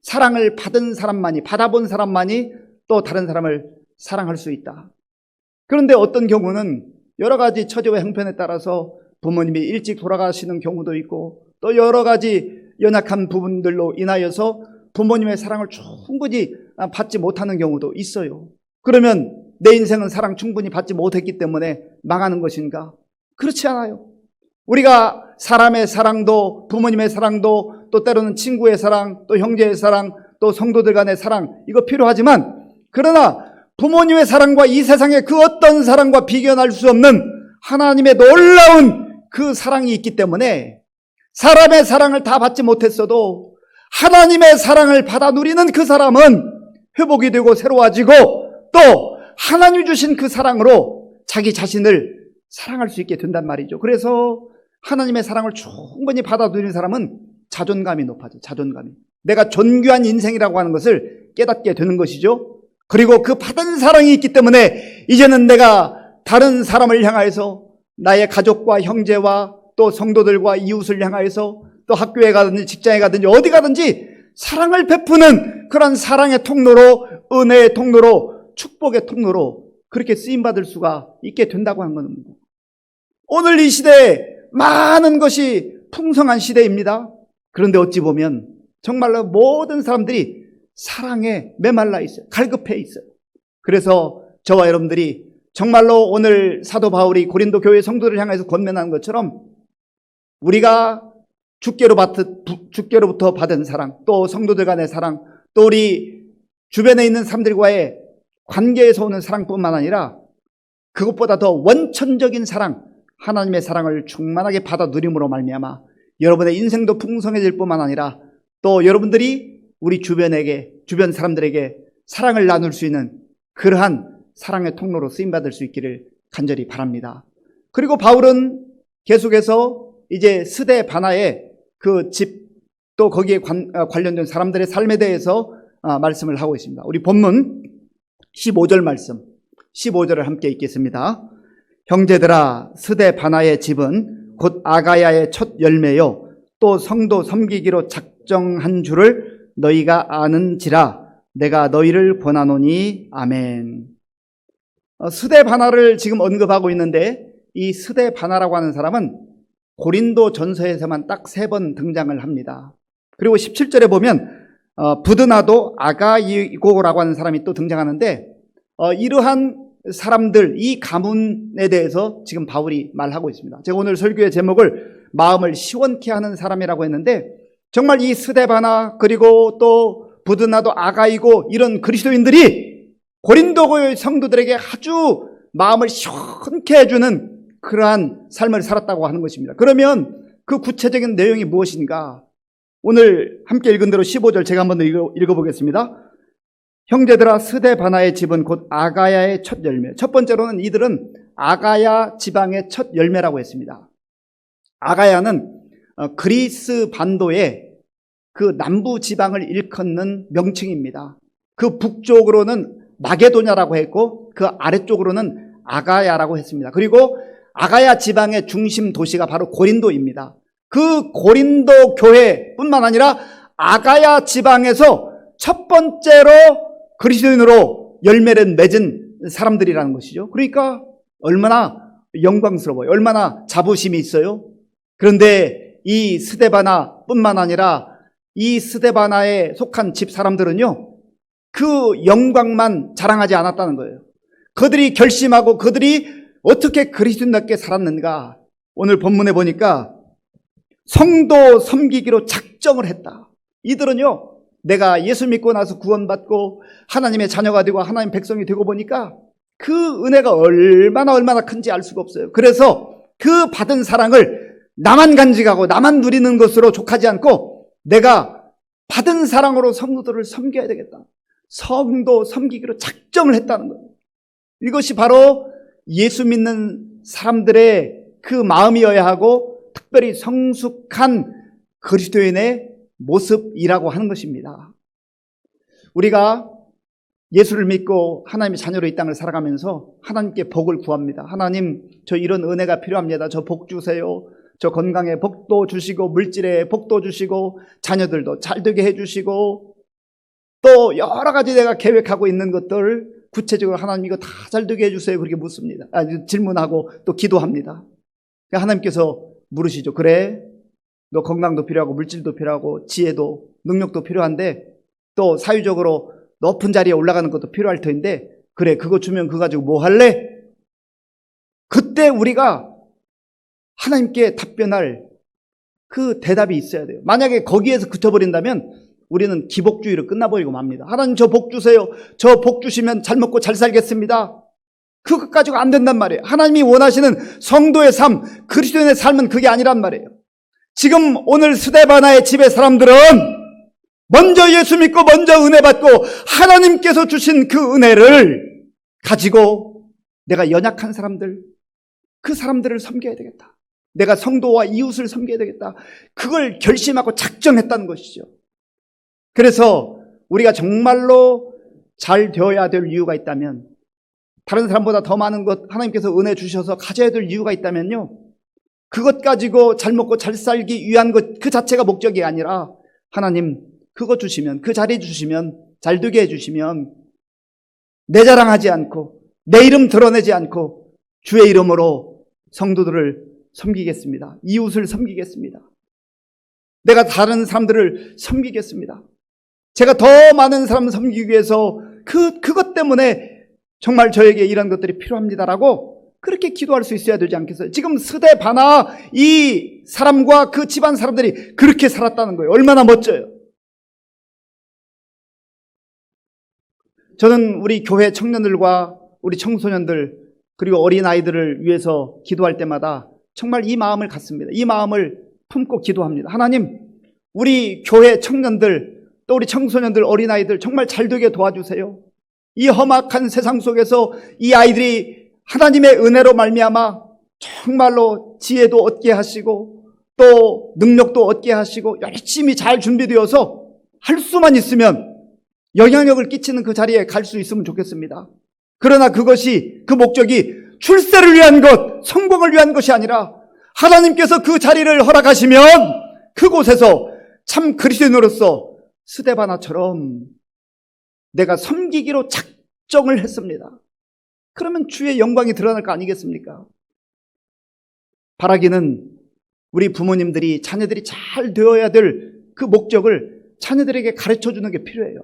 사랑을 받은 사람만이, 받아본 사람만이 또 다른 사람을 사랑할 수 있다. 그런데 어떤 경우는 여러 가지 처지와 형편에 따라서 부모님이 일찍 돌아가시는 경우도 있고 또 여러 가지 연약한 부분들로 인하여서 부모님의 사랑을 충분히 받지 못하는 경우도 있어요. 그러면 내 인생은 사랑 충분히 받지 못했기 때문에 망하는 것인가? 그렇지 않아요. 우리가 사람의 사랑도 부모님의 사랑도 또 때로는 친구의 사랑 또 형제의 사랑 또 성도들 간의 사랑 이거 필요하지만, 그러나 부모님의 사랑과 이 세상의 그 어떤 사랑과 비견할 수 없는 하나님의 놀라운 그 사랑이 있기 때문에 사람의 사랑을 다 받지 못했어도 하나님의 사랑을 받아 누리는 그 사람은 회복이 되고 새로워지고 또 하나님이 주신 그 사랑으로 자기 자신을 사랑할 수 있게 된단 말이죠. 그래서 하나님의 사랑을 충분히 받아 누리는 사람은 자존감이 높아져. 자존감이. 내가 존귀한 인생이라고 하는 것을 깨닫게 되는 것이죠. 그리고 그 받은 사랑이 있기 때문에 이제는 내가 다른 사람을 향하여서 나의 가족과 형제와 또 성도들과 이웃을 향하여서 또 학교에 가든지 직장에 가든지 어디 가든지 사랑을 베푸는 그런 사랑의 통로로, 은혜의 통로로, 축복의 통로로 그렇게 쓰임받을 수가 있게 된다고 하는 겁니다. 오늘 이 시대에 많은 것이 풍성한 시대입니다. 그런데 어찌 보면 정말로 모든 사람들이 사랑에 메말라 있어요. 갈급해 있어요. 그래서 저와 여러분들이 정말로 오늘 사도 바울이 고린도 교회 성도를 향해서 권면하는 것처럼 우리가 주께로부터 받은 사랑, 또 성도들 간의 사랑, 또 우리 주변에 있는 사람들과의 관계에서 오는 사랑뿐만 아니라 그것보다 더 원천적인 사랑, 하나님의 사랑을 충만하게 받아 누림으로 말미암아 여러분의 인생도 풍성해질 뿐만 아니라 또 여러분들이 우리 주변 사람들에게 사랑을 나눌 수 있는 그러한 사랑의 통로로 쓰임받을 수 있기를 간절히 바랍니다. 그리고 바울은 계속해서 이제 스데 바나의 그 집 또 거기에 관련된 사람들의 삶에 대해서 말씀을 하고 있습니다. 우리 본문 15절 말씀 15절을 함께 읽겠습니다. 형제들아, 스데 바나의 집은 곧 아가야의 첫 열매요 또 성도 섬기기로 작정한 줄을 너희가 아는지라 내가 너희를 권하노니 아멘. 스데 바나를 지금 언급하고 있는데 이 스데 바나라고 하는 사람은 고린도 전서에서만 딱 3번 등장을 합니다. 그리고 17절에 보면 부드나도 아가이고라고 하는 사람이 또 등장하는데 이러한 사람들, 이 가문에 대해서 지금 바울이 말하고 있습니다. 제가 오늘 설교의 제목을 마음을 시원케 하는 사람이라고 했는데 정말 이 스데바나 그리고 또 부드나도 아가이고 이런 그리스도인들이 고린도 성도들에게 아주 마음을 시원케 해주는 그러한 삶을 살았다고 하는 것입니다. 그러면 그 구체적인 내용이 무엇인가? 오늘 함께 읽은 대로 15절 제가 한번 더 읽어보겠습니다. 형제들아, 스데 바나의 집은 곧 아가야의 첫 열매. 첫 번째로는 이들은 아가야 지방의 첫 열매라고 했습니다. 아가야는 그리스 반도의 그 남부 지방을 일컫는 명칭입니다. 그 북쪽으로는 마게도냐라고 했고 그 아래쪽으로는 아가야라고 했습니다. 그리고 아가야 지방의 중심 도시가 바로 고린도입니다. 그 고린도 교회뿐만 아니라 아가야 지방에서 첫 번째로 그리스도인으로 열매를 맺은 사람들이라는 것이죠. 그러니까 얼마나 영광스러워요. 얼마나 자부심이 있어요. 그런데 이 스데바나뿐만 아니라 이 스데바나에 속한 집 사람들은요, 그 영광만 자랑하지 않았다는 거예요. 그들이 결심하고 그들이 어떻게 그리스도인답게 살았는가. 오늘 본문에 보니까 성도 섬기기로 작정을 했다. 이들은요, 내가 예수 믿고 나서 구원받고 하나님의 자녀가 되고 하나님 백성이 되고 보니까 그 은혜가 얼마나 큰지 알 수가 없어요. 그래서 그 받은 사랑을 나만 간직하고 나만 누리는 것으로 족하지 않고 내가 받은 사랑으로 성도들을 섬겨야 되겠다. 성도 섬기기로 작정을 했다는 거예요. 이것이 바로 예수 믿는 사람들의 그 마음이어야 하고 특별히 성숙한 그리스도인의 모습이라고 하는 것입니다. 우리가 예수를 믿고 하나님의 자녀로 이 땅을 살아가면서 하나님께 복을 구합니다. 하나님, 저 이런 은혜가 필요합니다. 저 복 주세요. 저 건강에 복도 주시고 물질에 복도 주시고 자녀들도 잘되게 해주시고 또 여러 가지 내가 계획하고 있는 것들 구체적으로 하나님 이거 다 잘되게 해주세요. 그렇게 묻습니다. 질문하고 또 기도합니다. 하나님께서 물으시죠. 그래, 너 건강도 필요하고 물질도 필요하고 지혜도 능력도 필요한데 또 사유적으로 높은 자리에 올라가는 것도 필요할 터인데 그래, 그거 주면 그거 가지고 뭐 할래? 그때 우리가 하나님께 답변할 그 대답이 있어야 돼요. 만약에 거기에서 그쳐버린다면 우리는 기복주의로 끝나버리고 맙니다. 하나님 저 복 주세요. 저 복 주시면 잘 먹고 잘 살겠습니다. 그것 가지고 안 된단 말이에요. 하나님이 원하시는 성도의 삶, 그리스도인의 삶은 그게 아니란 말이에요. 지금 오늘 스데바나의 집의 사람들은 먼저 예수 믿고 먼저 은혜 받고 하나님께서 주신 그 은혜를 가지고 내가 연약한 사람들, 그 사람들을 섬겨야 되겠다. 내가 성도와 이웃을 섬겨야 되겠다. 그걸 결심하고 작정했다는 것이죠. 그래서 우리가 정말로 잘 되어야 될 이유가 있다면, 다른 사람보다 더 많은 것 하나님께서 은혜 주셔서 가져야 될 이유가 있다면요, 그것 가지고 잘 먹고 잘 살기 위한 것 그 자체가 목적이 아니라 하나님 그거 주시면, 그 자리 주시면, 잘 되게 해주시면 내 자랑하지 않고 내 이름 드러내지 않고 주의 이름으로 성도들을 섬기겠습니다. 이웃을 섬기겠습니다. 내가 다른 사람들을 섬기겠습니다. 제가 더 많은 사람을 섬기기 위해서 그것 때문에 정말 저에게 이런 것들이 필요합니다라고 그렇게 기도할 수 있어야 되지 않겠어요? 지금 스데바나 이 사람과 그 집안 사람들이 그렇게 살았다는 거예요. 얼마나 멋져요. 저는 우리 교회 청년들과 우리 청소년들 그리고 어린아이들을 위해서 기도할 때마다 정말 이 마음을 갖습니다. 이 마음을 품고 기도합니다. 하나님, 우리 교회 청년들 또 우리 청소년들 어린아이들 정말 잘되게 도와주세요. 이 험악한 세상 속에서 이 아이들이 하나님의 은혜로 말미암아 정말로 지혜도 얻게 하시고 또 능력도 얻게 하시고 열심히 잘 준비되어서 할 수만 있으면 영향력을 끼치는 그 자리에 갈 수 있으면 좋겠습니다. 그러나 그것이, 그 목적이 출세를 위한 것, 성공을 위한 것이 아니라 하나님께서 그 자리를 허락하시면 그곳에서 참 그리스도인으로서 스데바나처럼 내가 섬기기로 작정을 했습니다. 그러면 주의 영광이 드러날 거 아니겠습니까? 바라기는 우리 부모님들이 자녀들이 잘 되어야 될 그 목적을 자녀들에게 가르쳐주는 게 필요해요.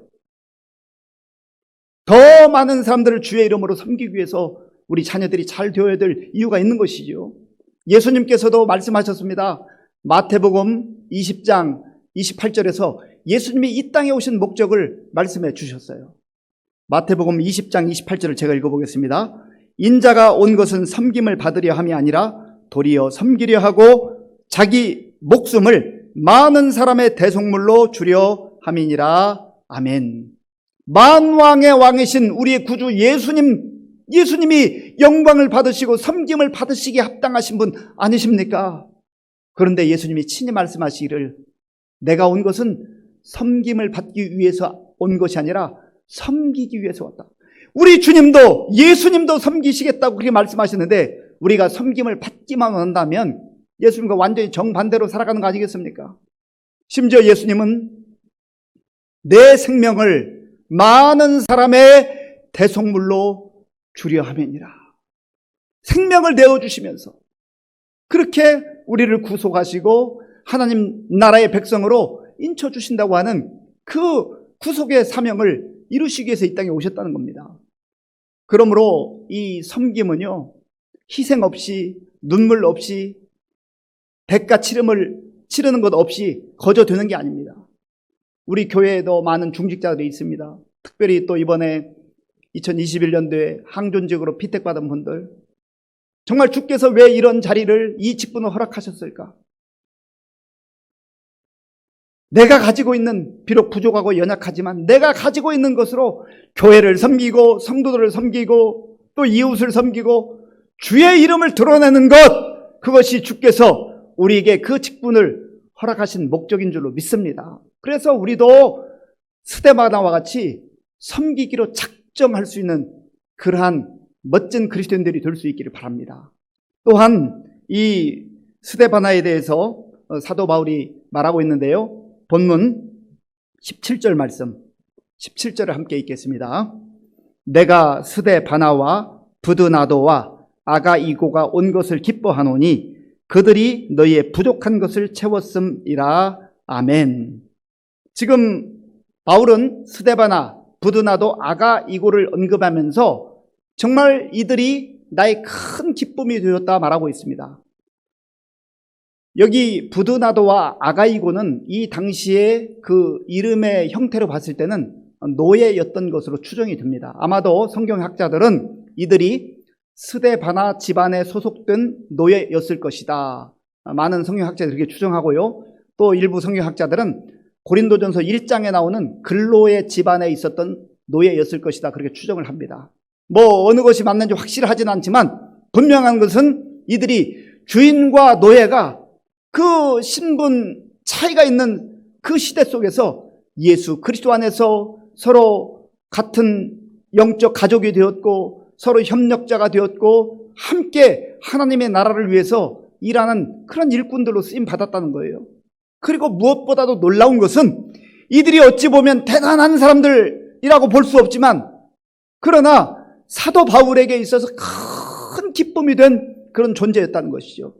더 많은 사람들을 주의 이름으로 섬기기 위해서 우리 자녀들이 잘 되어야 될 이유가 있는 것이죠. 예수님께서도 말씀하셨습니다. 마태복음 20장 28절에서 예수님이 이 땅에 오신 목적을 말씀해 주셨어요. 마태복음 20장 28절을 제가 읽어보겠습니다. 인자가 온 것은 섬김을 받으려 함이 아니라 도리어 섬기려 하고 자기 목숨을 많은 사람의 대속물로 주려 함이니라. 아멘. 만왕의 왕이신 우리의 구주 예수님이 영광을 받으시고 섬김을 받으시기에 합당하신 분 아니십니까? 그런데 예수님이 친히 말씀하시기를 내가 온 것은 섬김을 받기 위해서 온 것이 아니라 섬기기 위해서 왔다. 우리 주님도 예수님도 섬기시겠다고 그렇게 말씀하시는데 우리가 섬김을 받기만 한다면 예수님과 완전히 정반대로 살아가는 거 아니겠습니까? 심지어 예수님은 내 생명을 많은 사람의 대속물로 주려 함이니라. 생명을 내어주시면서 그렇게 우리를 구속하시고 하나님 나라의 백성으로 인쳐주신다고 하는 그 구속의 사명을 이루시기 위해서 이 땅에 오셨다는 겁니다. 그러므로 이 섬김은요, 희생 없이, 눈물 없이, 대가 치르는 것 없이 거저 되는 게 아닙니다. 우리 교회에도 많은 중직자들이 있습니다. 특별히 또 이번에 2021년도에 항존직으로 피택받은 분들, 정말 주께서 왜 이런 자리를, 이 직분을 허락하셨을까? 내가 가지고 있는, 비록 부족하고 연약하지만 내가 가지고 있는 것으로 교회를 섬기고 성도들을 섬기고 또 이웃을 섬기고 주의 이름을 드러내는 것, 그것이 주께서 우리에게 그 직분을 허락하신 목적인 줄로 믿습니다. 그래서 우리도 스데바나와 같이 섬기기로 작정할 수 있는 그러한 멋진 그리스도인들이 될 수 있기를 바랍니다. 또한 이 스데바나에 대해서 사도 바울이 말하고 있는데요. 본문 17절 말씀, 17절을 함께 읽겠습니다. 내가 스데바나와 부드나도와 아가이고가 온 것을 기뻐하노니 그들이 너희의 부족한 것을 채웠음이라. 아멘. 지금 바울은 스데바나, 부드나도, 아가이고를 언급하면서 정말 이들이 나의 큰 기쁨이 되었다 말하고 있습니다. 여기 부드나도와 아가이고는 이 당시에 그 이름의 형태로 봤을 때는 노예였던 것으로 추정이 됩니다. 아마도 성경학자들은 이들이 스데바나 집안에 소속된 노예였을 것이다. 많은 성경학자들이 그렇게 추정하고요. 또 일부 성경학자들은 고린도전서 1장에 나오는 글로의 집안에 있었던 노예였을 것이다. 그렇게 추정을 합니다. 뭐 어느 것이 맞는지 확실하진 않지만 분명한 것은 이들이 주인과 노예가 그 신분 차이가 있는 그 시대 속에서 예수 그리스도 안에서 서로 같은 영적 가족이 되었고 서로 협력자가 되었고 함께 하나님의 나라를 위해서 일하는 그런 일꾼들로 쓰임 받았다는 거예요. 그리고 무엇보다도 놀라운 것은 이들이 어찌 보면 대단한 사람들이라고 볼 수 없지만 그러나 사도 바울에게 있어서 큰 기쁨이 된 그런 존재였다는 것이죠.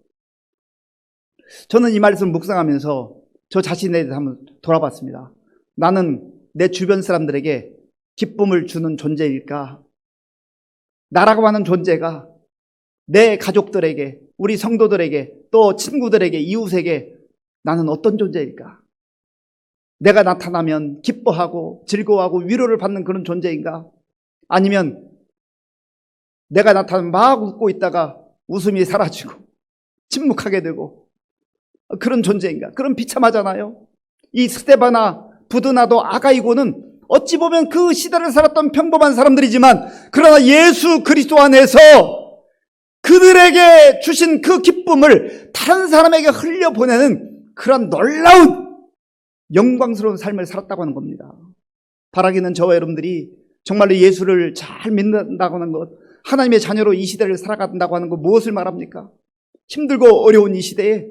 저는 이 말씀을 묵상하면서 저 자신에 대해서 한번 돌아봤습니다. 나는 내 주변 사람들에게 기쁨을 주는 존재일까? 나라고 하는 존재가 내 가족들에게, 우리 성도들에게, 또 친구들에게, 이웃에게 나는 어떤 존재일까? 내가 나타나면 기뻐하고 즐거워하고 위로를 받는 그런 존재인가? 아니면 내가 나타나면 막 웃고 있다가 웃음이 사라지고 침묵하게 되고 그런 존재인가? 그런 비참하잖아요. 이 스데바나, 부드나도, 아가이고는 어찌 보면 그 시대를 살았던 평범한 사람들이지만 그러나 예수 그리스도 안에서 그들에게 주신 그 기쁨을 다른 사람에게 흘려보내는 그런 놀라운 영광스러운 삶을 살았다고 하는 겁니다. 바라기는 저와 여러분들이 정말로 예수를 잘 믿는다고 하는 것, 하나님의 자녀로 이 시대를 살아간다고 하는 것 무엇을 말합니까? 힘들고 어려운 이 시대에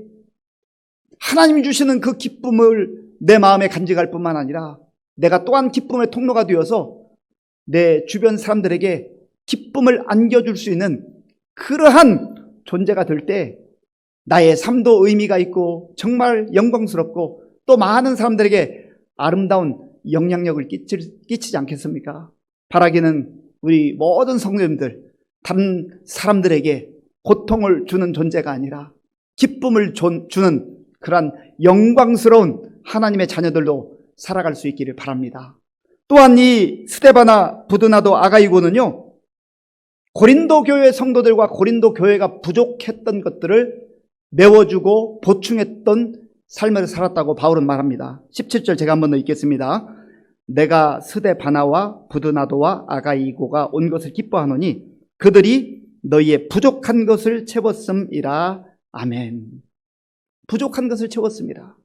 하나님이 주시는 그 기쁨을 내 마음에 간직할 뿐만 아니라 내가 또한 기쁨의 통로가 되어서 내 주변 사람들에게 기쁨을 안겨줄 수 있는 그러한 존재가 될 때 나의 삶도 의미가 있고 정말 영광스럽고 또 많은 사람들에게 아름다운 영향력을 끼치지 않겠습니까? 바라기는 우리 모든 성도님들, 다른 사람들에게 고통을 주는 존재가 아니라 기쁨을 주는 그러한 영광스러운 하나님의 자녀들로 살아갈 수 있기를 바랍니다. 또한 이 스데바나, 부드나도, 아가이고는요, 고린도 교회 성도들과 고린도 교회가 부족했던 것들을 메워주고 보충했던 삶을 살았다고 바울은 말합니다. 17절 제가 한번 더 읽겠습니다. 내가 스데바나와 부드나도와 아가이고가 온 것을 기뻐하노니 그들이 너희의 부족한 것을 채웠음이라. 아멘. 부족한 것을 채웠습니다.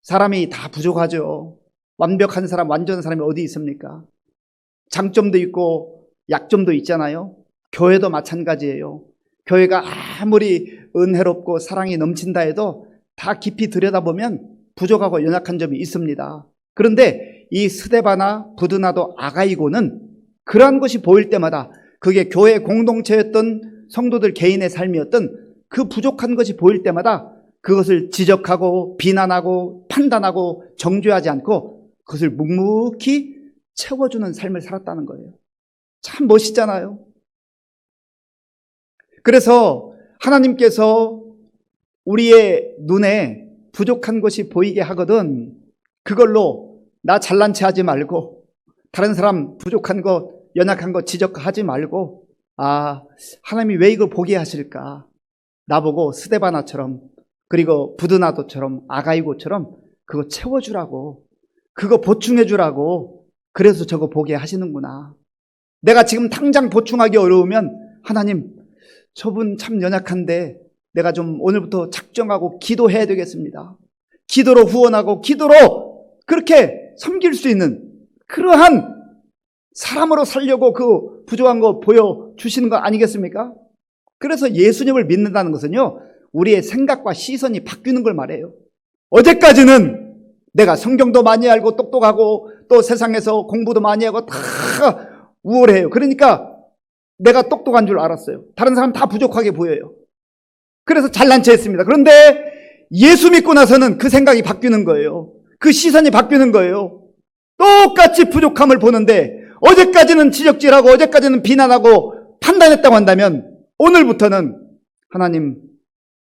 사람이 다 부족하죠. 완벽한 사람, 완전한 사람이 어디 있습니까? 장점도 있고 약점도 있잖아요. 교회도 마찬가지예요. 교회가 아무리 은혜롭고 사랑이 넘친다 해도 다 깊이 들여다보면 부족하고 연약한 점이 있습니다. 그런데 이 스데바나 부드나도 아가이고는 그러한 것이 보일 때마다 그게 교회 공동체였던 성도들 개인의 삶이었던 그 부족한 것이 보일 때마다 그것을 지적하고 비난하고 판단하고 정죄하지 않고 그것을 묵묵히 채워주는 삶을 살았다는 거예요. 참 멋있잖아요. 그래서 하나님께서 우리의 눈에 부족한 것이 보이게 하거든 그걸로 나 잘난 체 하지 말고 다른 사람 부족한 것, 연약한 것 지적하지 말고 하나님이 왜 이걸 보게 하실까? 나보고 스데바나처럼 그리고 부드나도처럼 아가이고처럼 그거 채워주라고 그거 보충해주라고 그래서 저거 보게 하시는구나. 내가 지금 당장 보충하기 어려우면 하나님 저분 참 연약한데 내가 좀 오늘부터 작정하고 기도해야 되겠습니다. 기도로 후원하고 기도로 그렇게 섬길 수 있는 그러한 사람으로 살려고 그 부족한 거 보여주시는 거 아니겠습니까? 그래서 예수님을 믿는다는 것은요 우리의 생각과 시선이 바뀌는 걸 말해요. 어제까지는 내가 성경도 많이 알고 똑똑하고 또 세상에서 공부도 많이 하고 다 우월해요. 그러니까 내가 똑똑한 줄 알았어요. 다른 사람 다 부족하게 보여요. 그래서 잘난 체 했습니다. 그런데 예수 믿고 나서는 그 생각이 바뀌는 거예요. 그 시선이 바뀌는 거예요. 똑같이 부족함을 보는데 어제까지는 지적질하고 어제까지는 비난하고 판단했다고 한다면 오늘부터는 하나님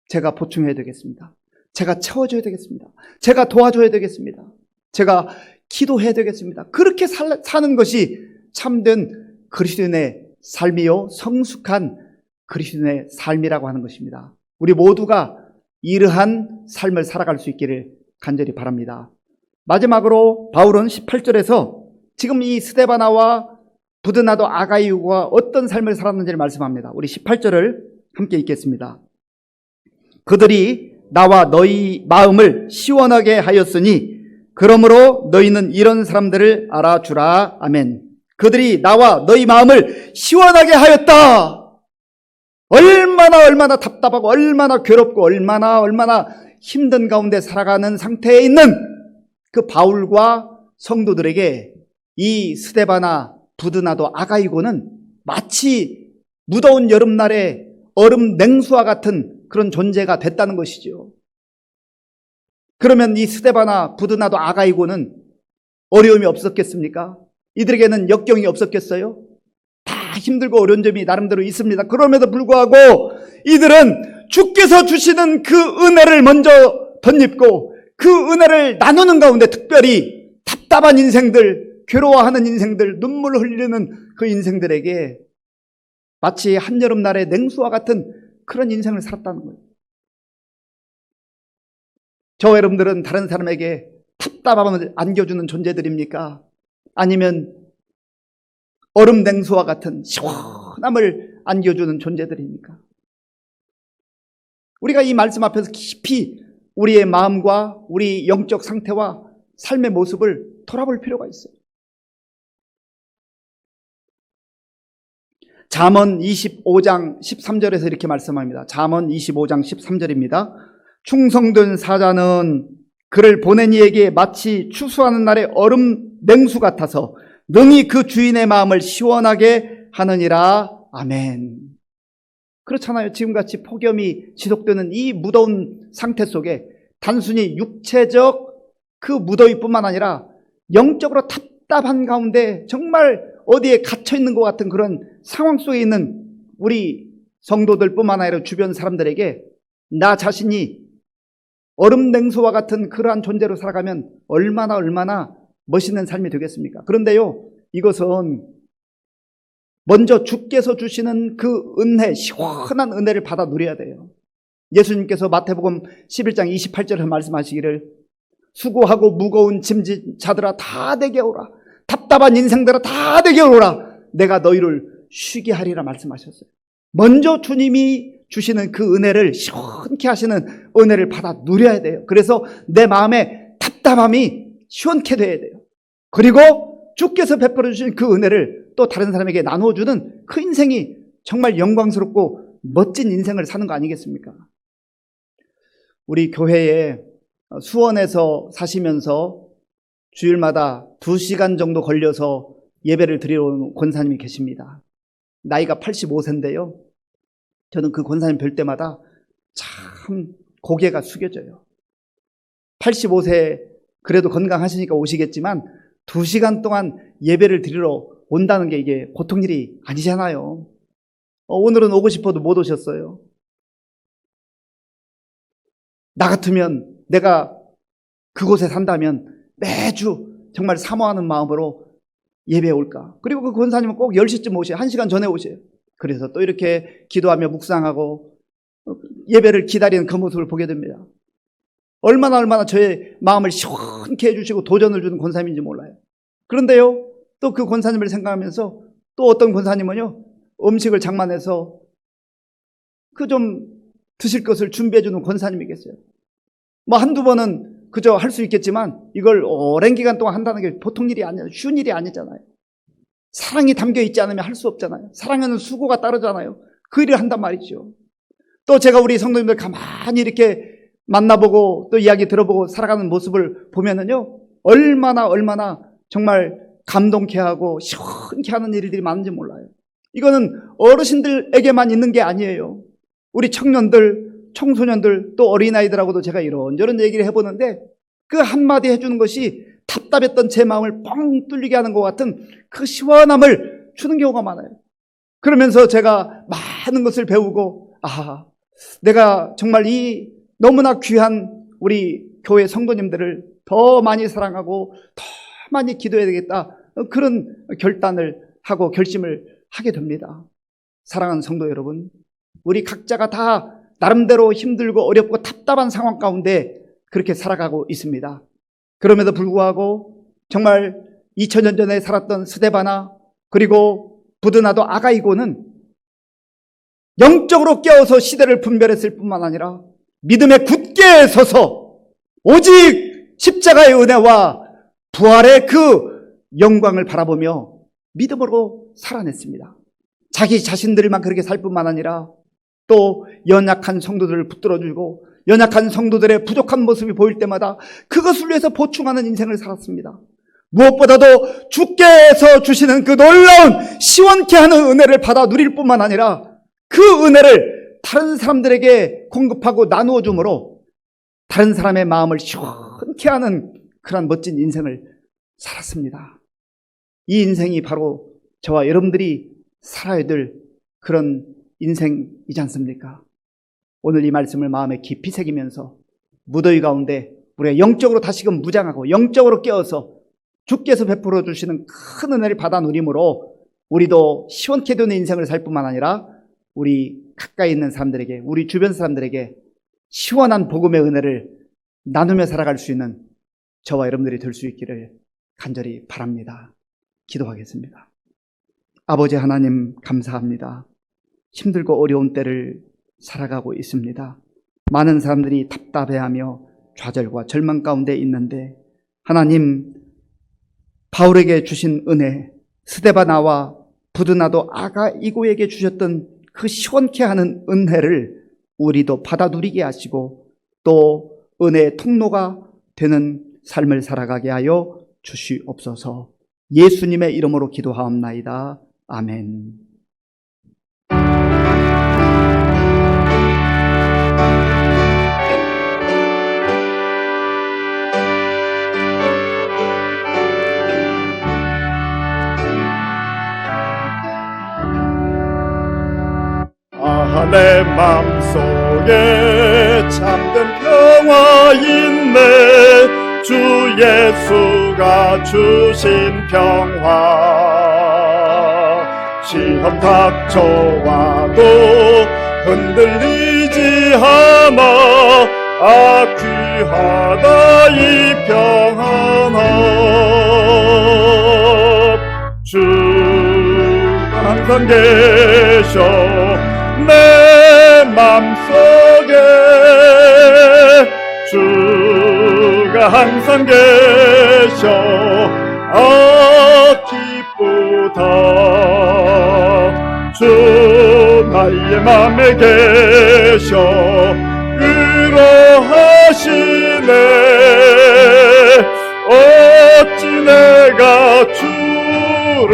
제가 보충해야 되겠습니다. 제가 채워줘야 되겠습니다. 제가 도와줘야 되겠습니다. 제가 기도해야 되겠습니다. 그렇게 사는 것이 참된 그리스도인의 삶이요 성숙한 그리스도인의 삶이라고 하는 것입니다. 우리 모두가 이러한 삶을 살아갈 수 있기를 간절히 바랍니다. 마지막으로 바울은 18절에서 지금 이 스데바나와 부드나도 아가이우가 어떤 삶을 살았는지를 말씀합니다. 우리 18절을 함께 읽겠습니다. 그들이 나와 너희 마음을 시원하게 하였으니 그러므로 너희는 이런 사람들을 알아주라. 아멘. 그들이 나와 너희 마음을 시원하게 하였다. 얼마나 답답하고 얼마나 괴롭고 얼마나 힘든 가운데 살아가는 상태에 있는 그 바울과 성도들에게 이 스데바나 부드나도 아가이고는 마치 무더운 여름날에 얼음 냉수와 같은 그런 존재가 됐다는 것이죠. 그러면 이 스데바나 부드나도 아가이고는 어려움이 없었겠습니까? 이들에게는 역경이 없었겠어요? 다 힘들고 어려운 점이 나름대로 있습니다. 그럼에도 불구하고 이들은 주께서 주시는 그 은혜를 먼저 덧입고 그 은혜를 나누는 가운데 특별히 답답한 인생들, 괴로워하는 인생들, 눈물을 흘리는 그 인생들에게 마치 한여름날의 냉수와 같은 그런 인생을 살았다는 거예요. 저 여러분들은 다른 사람에게 답답함을 안겨주는 존재들입니까? 아니면 얼음 냉수와 같은 시원함을 안겨주는 존재들입니까? 우리가 이 말씀 앞에서 깊이 우리의 마음과 우리 영적 상태와 삶의 모습을 돌아볼 필요가 있어요. 잠언 25장 13절에서 이렇게 말씀합니다. 잠언 25장 13절입니다. 충성된 사자는 그를 보낸 이에게 마치 추수하는 날의 얼음 냉수 같아서 능히 그 주인의 마음을 시원하게 하느니라. 아멘. 그렇잖아요. 지금같이 폭염이 지속되는 이 무더운 상태 속에 단순히 육체적 그 무더위뿐만 아니라 영적으로 답답한 가운데 정말 어디에 갇혀있는 것 같은 그런 상황 속에 있는 우리 성도들뿐만 아니라 주변 사람들에게 나 자신이 얼음 냉수와 같은 그러한 존재로 살아가면 얼마나 멋있는 삶이 되겠습니까? 그런데요, 이것은 먼저 주께서 주시는 그 은혜, 시원한 은혜를 받아 누려야 돼요. 예수님께서 마태복음 11장 28절에 말씀하시기를 수고하고 무거운 짐진 자들아 다 내게 오라. 답답한 인생들아 다 내게 오라. 내가 너희를 쉬게 하리라 말씀하셨어요. 먼저 주님이 주시는 그 은혜를 시원케 하시는 은혜를 받아 누려야 돼요. 그래서 내 마음의 답답함이 시원케 돼야 돼요. 그리고 주께서 베풀어 주신 그 은혜를 또 다른 사람에게 나누어주는 그 인생이 정말 영광스럽고 멋진 인생을 사는 거 아니겠습니까? 우리 교회에 수원에서 사시면서 주일마다 2시간 정도 걸려서 예배를 드리러 오는 권사님이 계십니다. 나이가 85세인데요. 저는 그 권사님 뵐 때마다 참 고개가 숙여져요. 85세 그래도 건강하시니까 오시겠지만 2시간 동안 예배를 드리러 온다는 게 이게 보통 일이 아니잖아요. 오늘은 오고 싶어도 못 오셨어요. 나 같으면 내가 그곳에 산다면 매주 정말 사모하는 마음으로 예배에 올까. 그리고 그 권사님은 꼭 10시쯤 오셔요. 1시간 전에 오셔요. 그래서 또 이렇게 기도하며 묵상하고 예배를 기다리는 그 모습을 보게 됩니다. 얼마나 저의 마음을 시원케 해주시고 도전을 주는 권사님인지 몰라요. 그런데요, 또 그 권사님을 생각하면서 또 어떤 권사님은요, 음식을 장만해서 그 좀 드실 것을 준비해주는 권사님이 계세요. 뭐 한두 번은 그저 할 수 있겠지만 이걸 오랜 기간 동안 한다는 게 보통 일이 아니에요. 쉬운 일이 아니잖아요. 사랑이 담겨 있지 않으면 할 수 없잖아요. 사랑에는 수고가 따르잖아요. 그 일을 한단 말이죠. 또 제가 우리 성도님들 가만히 이렇게 만나보고 또 이야기 들어보고 살아가는 모습을 보면은요, 얼마나 정말 감동케 하고 시원케 하는 일들이 많은지 몰라요. 이거는 어르신들에게만 있는 게 아니에요. 우리 청년들, 청소년들, 또 어린아이들하고도 제가 이런저런 얘기를 해보는데 그 한마디 해주는 것이 답답했던 제 마음을 뻥 뚫리게 하는 것 같은 그 시원함을 주는 경우가 많아요. 그러면서 제가 많은 것을 배우고, 내가 정말 이 너무나 귀한 우리 교회 성도님들을 더 많이 사랑하고 더 많이 기도해야 되겠다, 그런 결단을 하고 결심을 하게 됩니다. 사랑하는 성도 여러분, 우리 각자가 다 나름대로 힘들고 어렵고 답답한 상황 가운데 그렇게 살아가고 있습니다. 그럼에도 불구하고 정말 2000년 전에 살았던 스데바나 그리고 부드나도 아가이고는 영적으로 깨어서 시대를 분별했을 뿐만 아니라 믿음에 굳게 서서 오직 십자가의 은혜와 부활의 그 영광을 바라보며 믿음으로 살아냈습니다. 자기 자신들만 그렇게 살 뿐만 아니라 또 연약한 성도들을 붙들어주고 연약한 성도들의 부족한 모습이 보일 때마다 그것을 위해서 보충하는 인생을 살았습니다. 무엇보다도 주께서 주시는 그 놀라운 시원케 하는 은혜를 받아 누릴 뿐만 아니라 그 은혜를 다른 사람들에게 공급하고 나누어 줌으로 다른 사람의 마음을 시원케 하는 그런 멋진 인생을 살았습니다. 이 인생이 바로 저와 여러분들이 살아야 될 그런 인생이지 않습니까? 오늘 이 말씀을 마음에 깊이 새기면서 무더위 가운데 우리가 영적으로 다시금 무장하고 영적으로 깨어서 주께서 베풀어 주시는 큰 은혜를 받아 누림으로 우리도 시원케 되는 인생을 살 뿐만 아니라 우리 가까이 있는 사람들에게, 우리 주변 사람들에게 시원한 복음의 은혜를 나누며 살아갈 수 있는 저와 여러분들이 될 수 있기를 간절히 바랍니다. 기도하겠습니다. 아버지 하나님, 감사합니다. 힘들고 어려운 때를 살아가고 있습니다. 많은 사람들이 답답해하며 좌절과 절망 가운데 있는데 하나님, 바울에게 주신 은혜, 스데바나와 부드나도 아가이고에게 주셨던 그 시원케 하는 은혜를 우리도 받아 누리게 하시고 또 은혜의 통로가 되는 삶을 살아가게 하여 주시옵소서. 예수님의 이름으로 기도하옵나이다. 아멘. 내 맘속에 참된 평화 있네. 주 예수가 주신 평화. 시험 닥쳐와도 흔들리지 않아. 귀하다 이 평안함. 주가 항상 계셔 내 맘속에. 주가 항상 계셔 기쁘다. 주 나의 맘에 계셔 위로하 어찌 내가 주를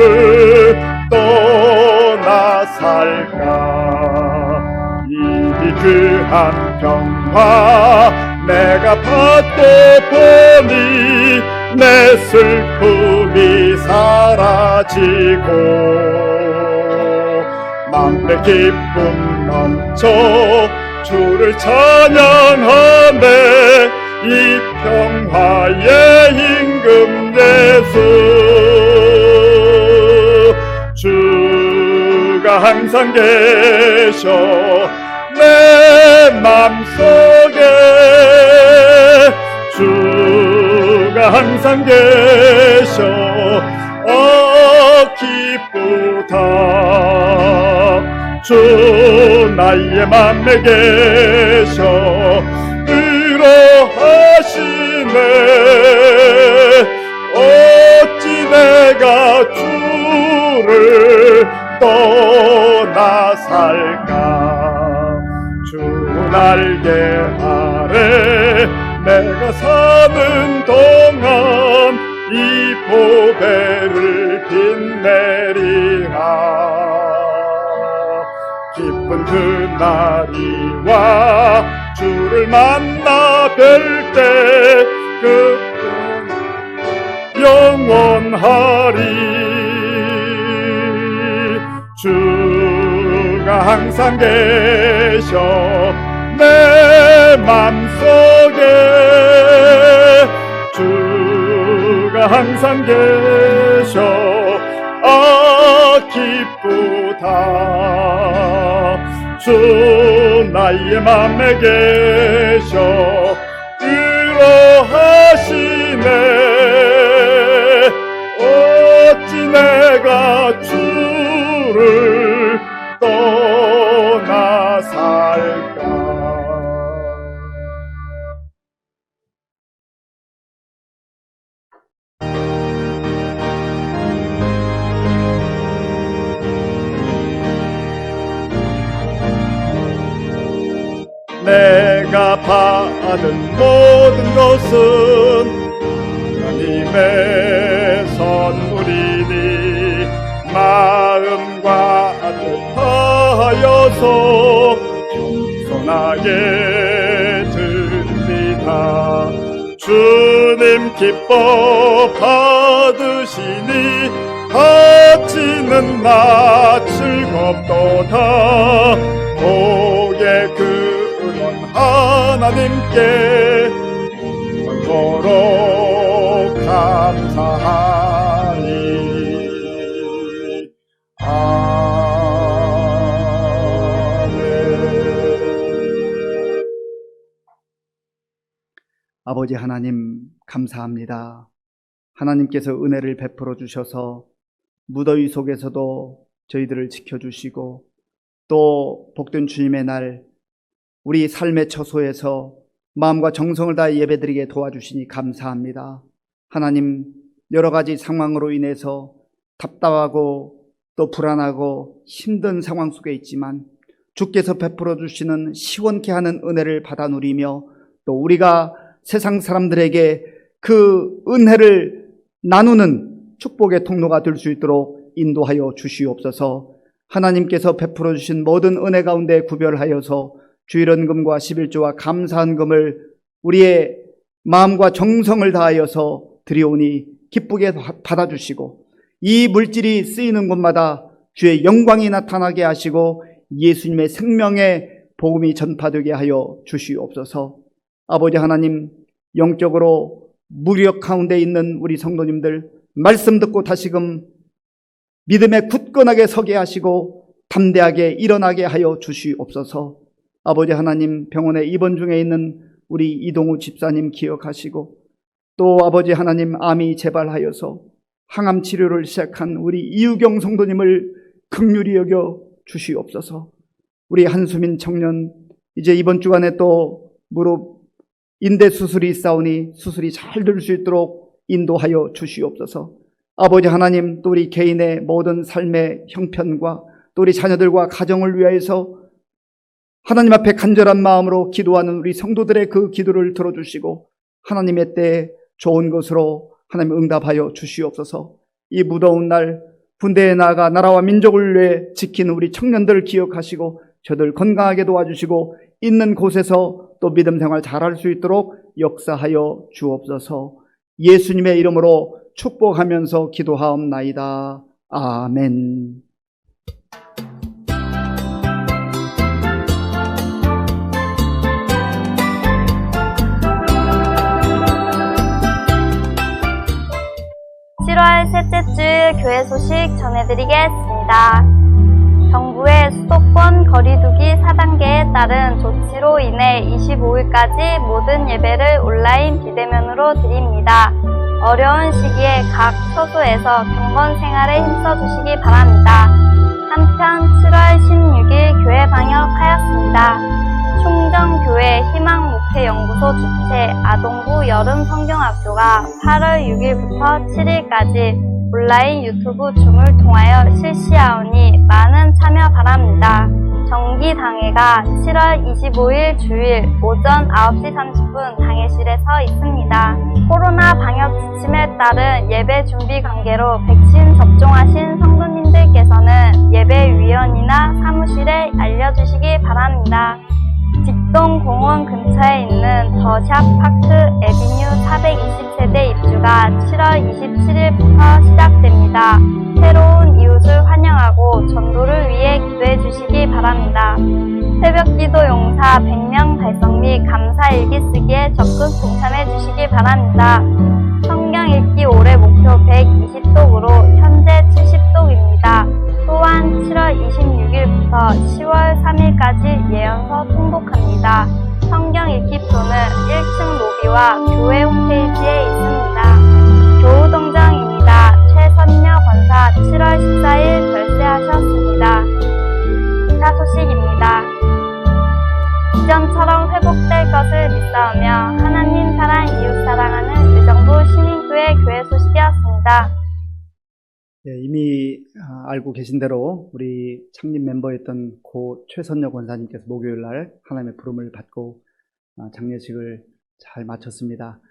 떠나 살까. 이 귀한 평화 내가 받고 보니 내 슬픔이 사라지고 맘에 기쁨 넘쳐 주를 찬양하네. 이 평화의 임금 예수, 주가 항상 계셔 내 맘속에. 주가 항상 계셔 기쁘다. 주 나의 맘에 계셔 위로하시네. 어찌 내가 주를 떠나 살까. 주 날개 아래 내가 사는 동안 이 보배를 빛내리라. 기쁜 그날이와 주를 만나 뵐 때 그때는 영원하리. 주가 항상 계셔 내 맘속에. 주가 항상 계셔 기쁘다. 주 나의 맘에 계셔 위로하시네. 어찌 내가 주를 떠나 살까. 내가 받은 모든 것은 하나님의 선물이니 마음과 뜻 다하여서 겸손하게 드립니다. 주님 기뻐 받으시니 바치는 나 즐겁도다. 복의 그 하나님께 영원토록 감사하리. 아멘. 아버지 하나님 감사합니다. 하나님께서 은혜를 베풀어 주셔서 무더위 속에서도 저희들을 지켜주시고 또 복된 주님의 날 우리 삶의 처소에서 마음과 정성을 다해 예배드리게 도와주시니 감사합니다. 하나님, 여러 가지 상황으로 인해서 답답하고 또 불안하고 힘든 상황 속에 있지만 주께서 베풀어 주시는 시원케 하는 은혜를 받아 누리며 또 우리가 세상 사람들에게 그 은혜를 나누는 축복의 통로가 될 수 있도록 인도하여 주시옵소서. 하나님께서 베풀어 주신 모든 은혜 가운데 구별하여서 주일헌금과 11조와 감사헌금을 우리의 마음과 정성을 다하여서 드리오니 기쁘게 받아주시고 이 물질이 쓰이는 곳마다 주의 영광이 나타나게 하시고 예수님의 생명의 복음이 전파되게 하여 주시옵소서. 아버지 하나님, 영적으로 무력 가운데 있는 우리 성도님들 말씀 듣고 다시금 믿음에 굳건하게 서게 하시고 담대하게 일어나게 하여 주시옵소서. 아버지 하나님, 병원에 입원 중에 있는 우리 이동우 집사님 기억하시고 또 아버지 하나님, 암이 재발하여서 항암 치료를 시작한 우리 이유경 성도님을 긍휼히 여겨 주시옵소서. 우리 한수민 청년, 이제 이번 주간에 또 무릎 인대 수술이 있사오니 수술이 잘 될 수 있도록 인도하여 주시옵소서. 아버지 하나님, 또 우리 개인의 모든 삶의 형편과 또 우리 자녀들과 가정을 위하여서 하나님 앞에 간절한 마음으로 기도하는 우리 성도들의 그 기도를 들어주시고 하나님의 때에 좋은 것으로 하나님 응답하여 주시옵소서. 이 무더운 날 군대에 나아가 나라와 민족을 위해 지키는 우리 청년들을 기억하시고 저들 건강하게 도와주시고 있는 곳에서 또 믿음 생활 잘할 수 있도록 역사하여 주옵소서. 예수님의 이름으로 축복하면서 기도하옵나이다. 아멘. 셋째 주일 교회 소식 전해드리겠습니다. 정부의 수도권 거리두기 4단계에 따른 조치로 인해 25일까지 모든 예배를 온라인 비대면으로 드립니다. 어려운 시기에 각 처소에서 경건 생활에 힘써주시기 바랍니다. 한편 7월 16일 교회 방역하였습니다. 충정교회 희망목회연구소 주최 아동부 여름 성경학교가 8월 6일부터 7일까지 온라인 유튜브 줌을 통하여 실시하오니 많은 참여 바랍니다. 정기당회가 7월 25일 주일 오전 9시 30분 당회실에서 있습니다. 코로나 방역 지침에 따른 예배 준비 관계로 백신 접종하신 성도님들께서는 예배위원이나 사무실에 알려주시기 바랍니다. 직동 공원 근처에 있는 더샵 파크 에비뉴 420세대 입주가 7월 27일부터 시작됩니다. 새로운 이웃을 환영하고 전도를 위해 기도해 주시기 바랍니다. 새벽기도 용사 100명 달성 및 감사 일기 쓰기에 적극 동참해 주시기 바랍니다. 성경 읽기 올해 목표 120독으로 현재 70독입니다. 또한 7월 26일부터 10월 3일까지 예언서 통독합니다. 성경 읽기표는 1층 로비와 교회 홈페이지에 있습니다. 교우동정입니다. 최선녀 권사 7월 14일 별세하셨습니다. 기사 소식입니다. 이전처럼 회복될 것을 믿사오며 하나님 사랑, 이웃 사랑하는 의정부 시민교회 교회 소식이었습니다. 네, 이미 알고 계신 대로 우리 창립 멤버였던 고 최선녀 권사님께서 목요일 날 하나님의 부름을 받고 장례식을 잘 마쳤습니다.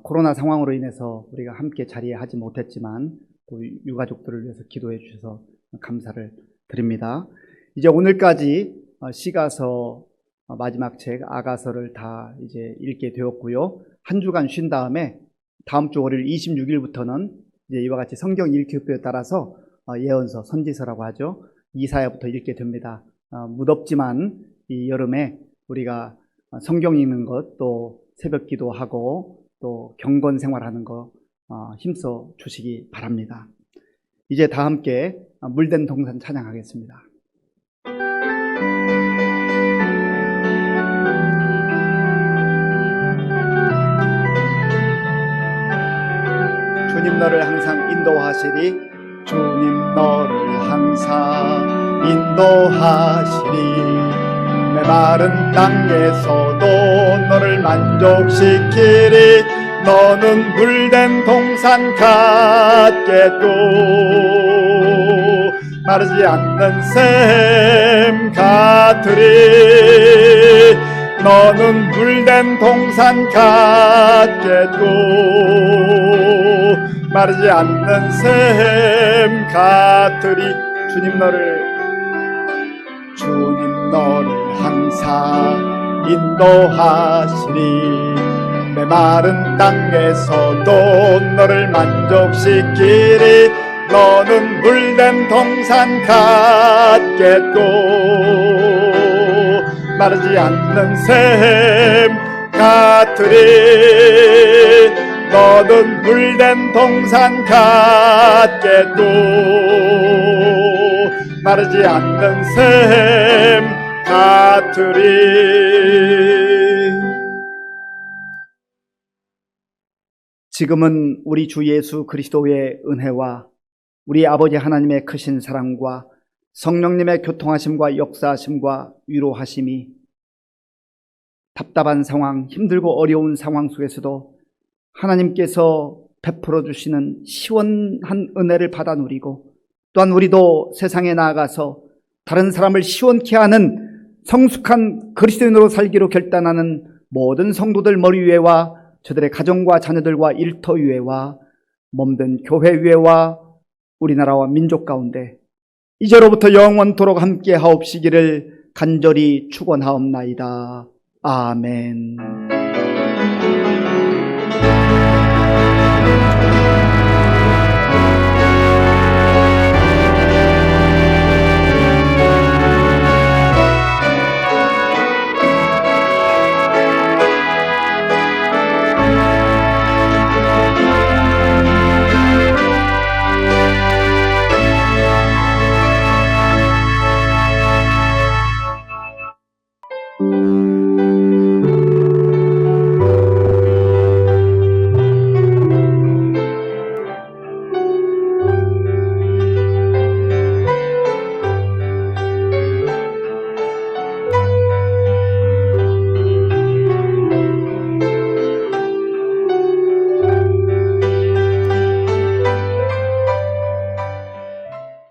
코로나 상황으로 인해서 우리가 함께 자리에 하지 못했지만 또 유가족들을 위해서 기도해 주셔서 감사를 드립니다. 이제 오늘까지 시가서 마지막 책 아가서를 다 이제 읽게 되었고요. 한 주간 쉰 다음에 다음 주 월요일 26일부터는 이제 이와 같이 성경 읽기표에 따라서 예언서, 선지서라고 하죠. 이사야부터 읽게 됩니다. 무덥지만 이 여름에 우리가 성경 읽는 것, 또 새벽 기도하고 또 경건 생활하는 거 힘써 주시기 바랍니다. 이제 다 함께 물된 동산 찬양하겠습니다. 주님 너를 항상 인도하시리. 주님 너를 항상 인도하시리. 메마른 땅에서도 너를 만족시키리. 너는 물된 동산 같겠고 마르지 않는 샘 같으리. 너는 물된 동산 같겠고 마르지 않는 샘 같으리. 주님 너를 항상 인도하시리. 메마른 땅에서도 너를 만족시키리. 너는 물된 동산 같겠고 마르지 않는 샘 같으리. 너는 물된 동산 같겠고 마르지 않는 샘 같으리. 지금은 우리 주 예수 그리스도의 은혜와 우리 아버지 하나님의 크신 사랑과 성령님의 교통하심과 역사하심과 위로하심이 답답한 상황, 힘들고 어려운 상황 속에서도 하나님께서 베풀어 주시는 시원한 은혜를 받아 누리고 또한 우리도 세상에 나아가서 다른 사람을 시원케 하는 성숙한 그리스도인으로 살기로 결단하는 모든 성도들 머리 위에와 저들의 가정과 자녀들과 일터 위에와 몸된 교회 위에와 우리나라와 민족 가운데 이제로부터 영원토록 함께 하옵시기를 간절히 축원하옵나이다. 아멘.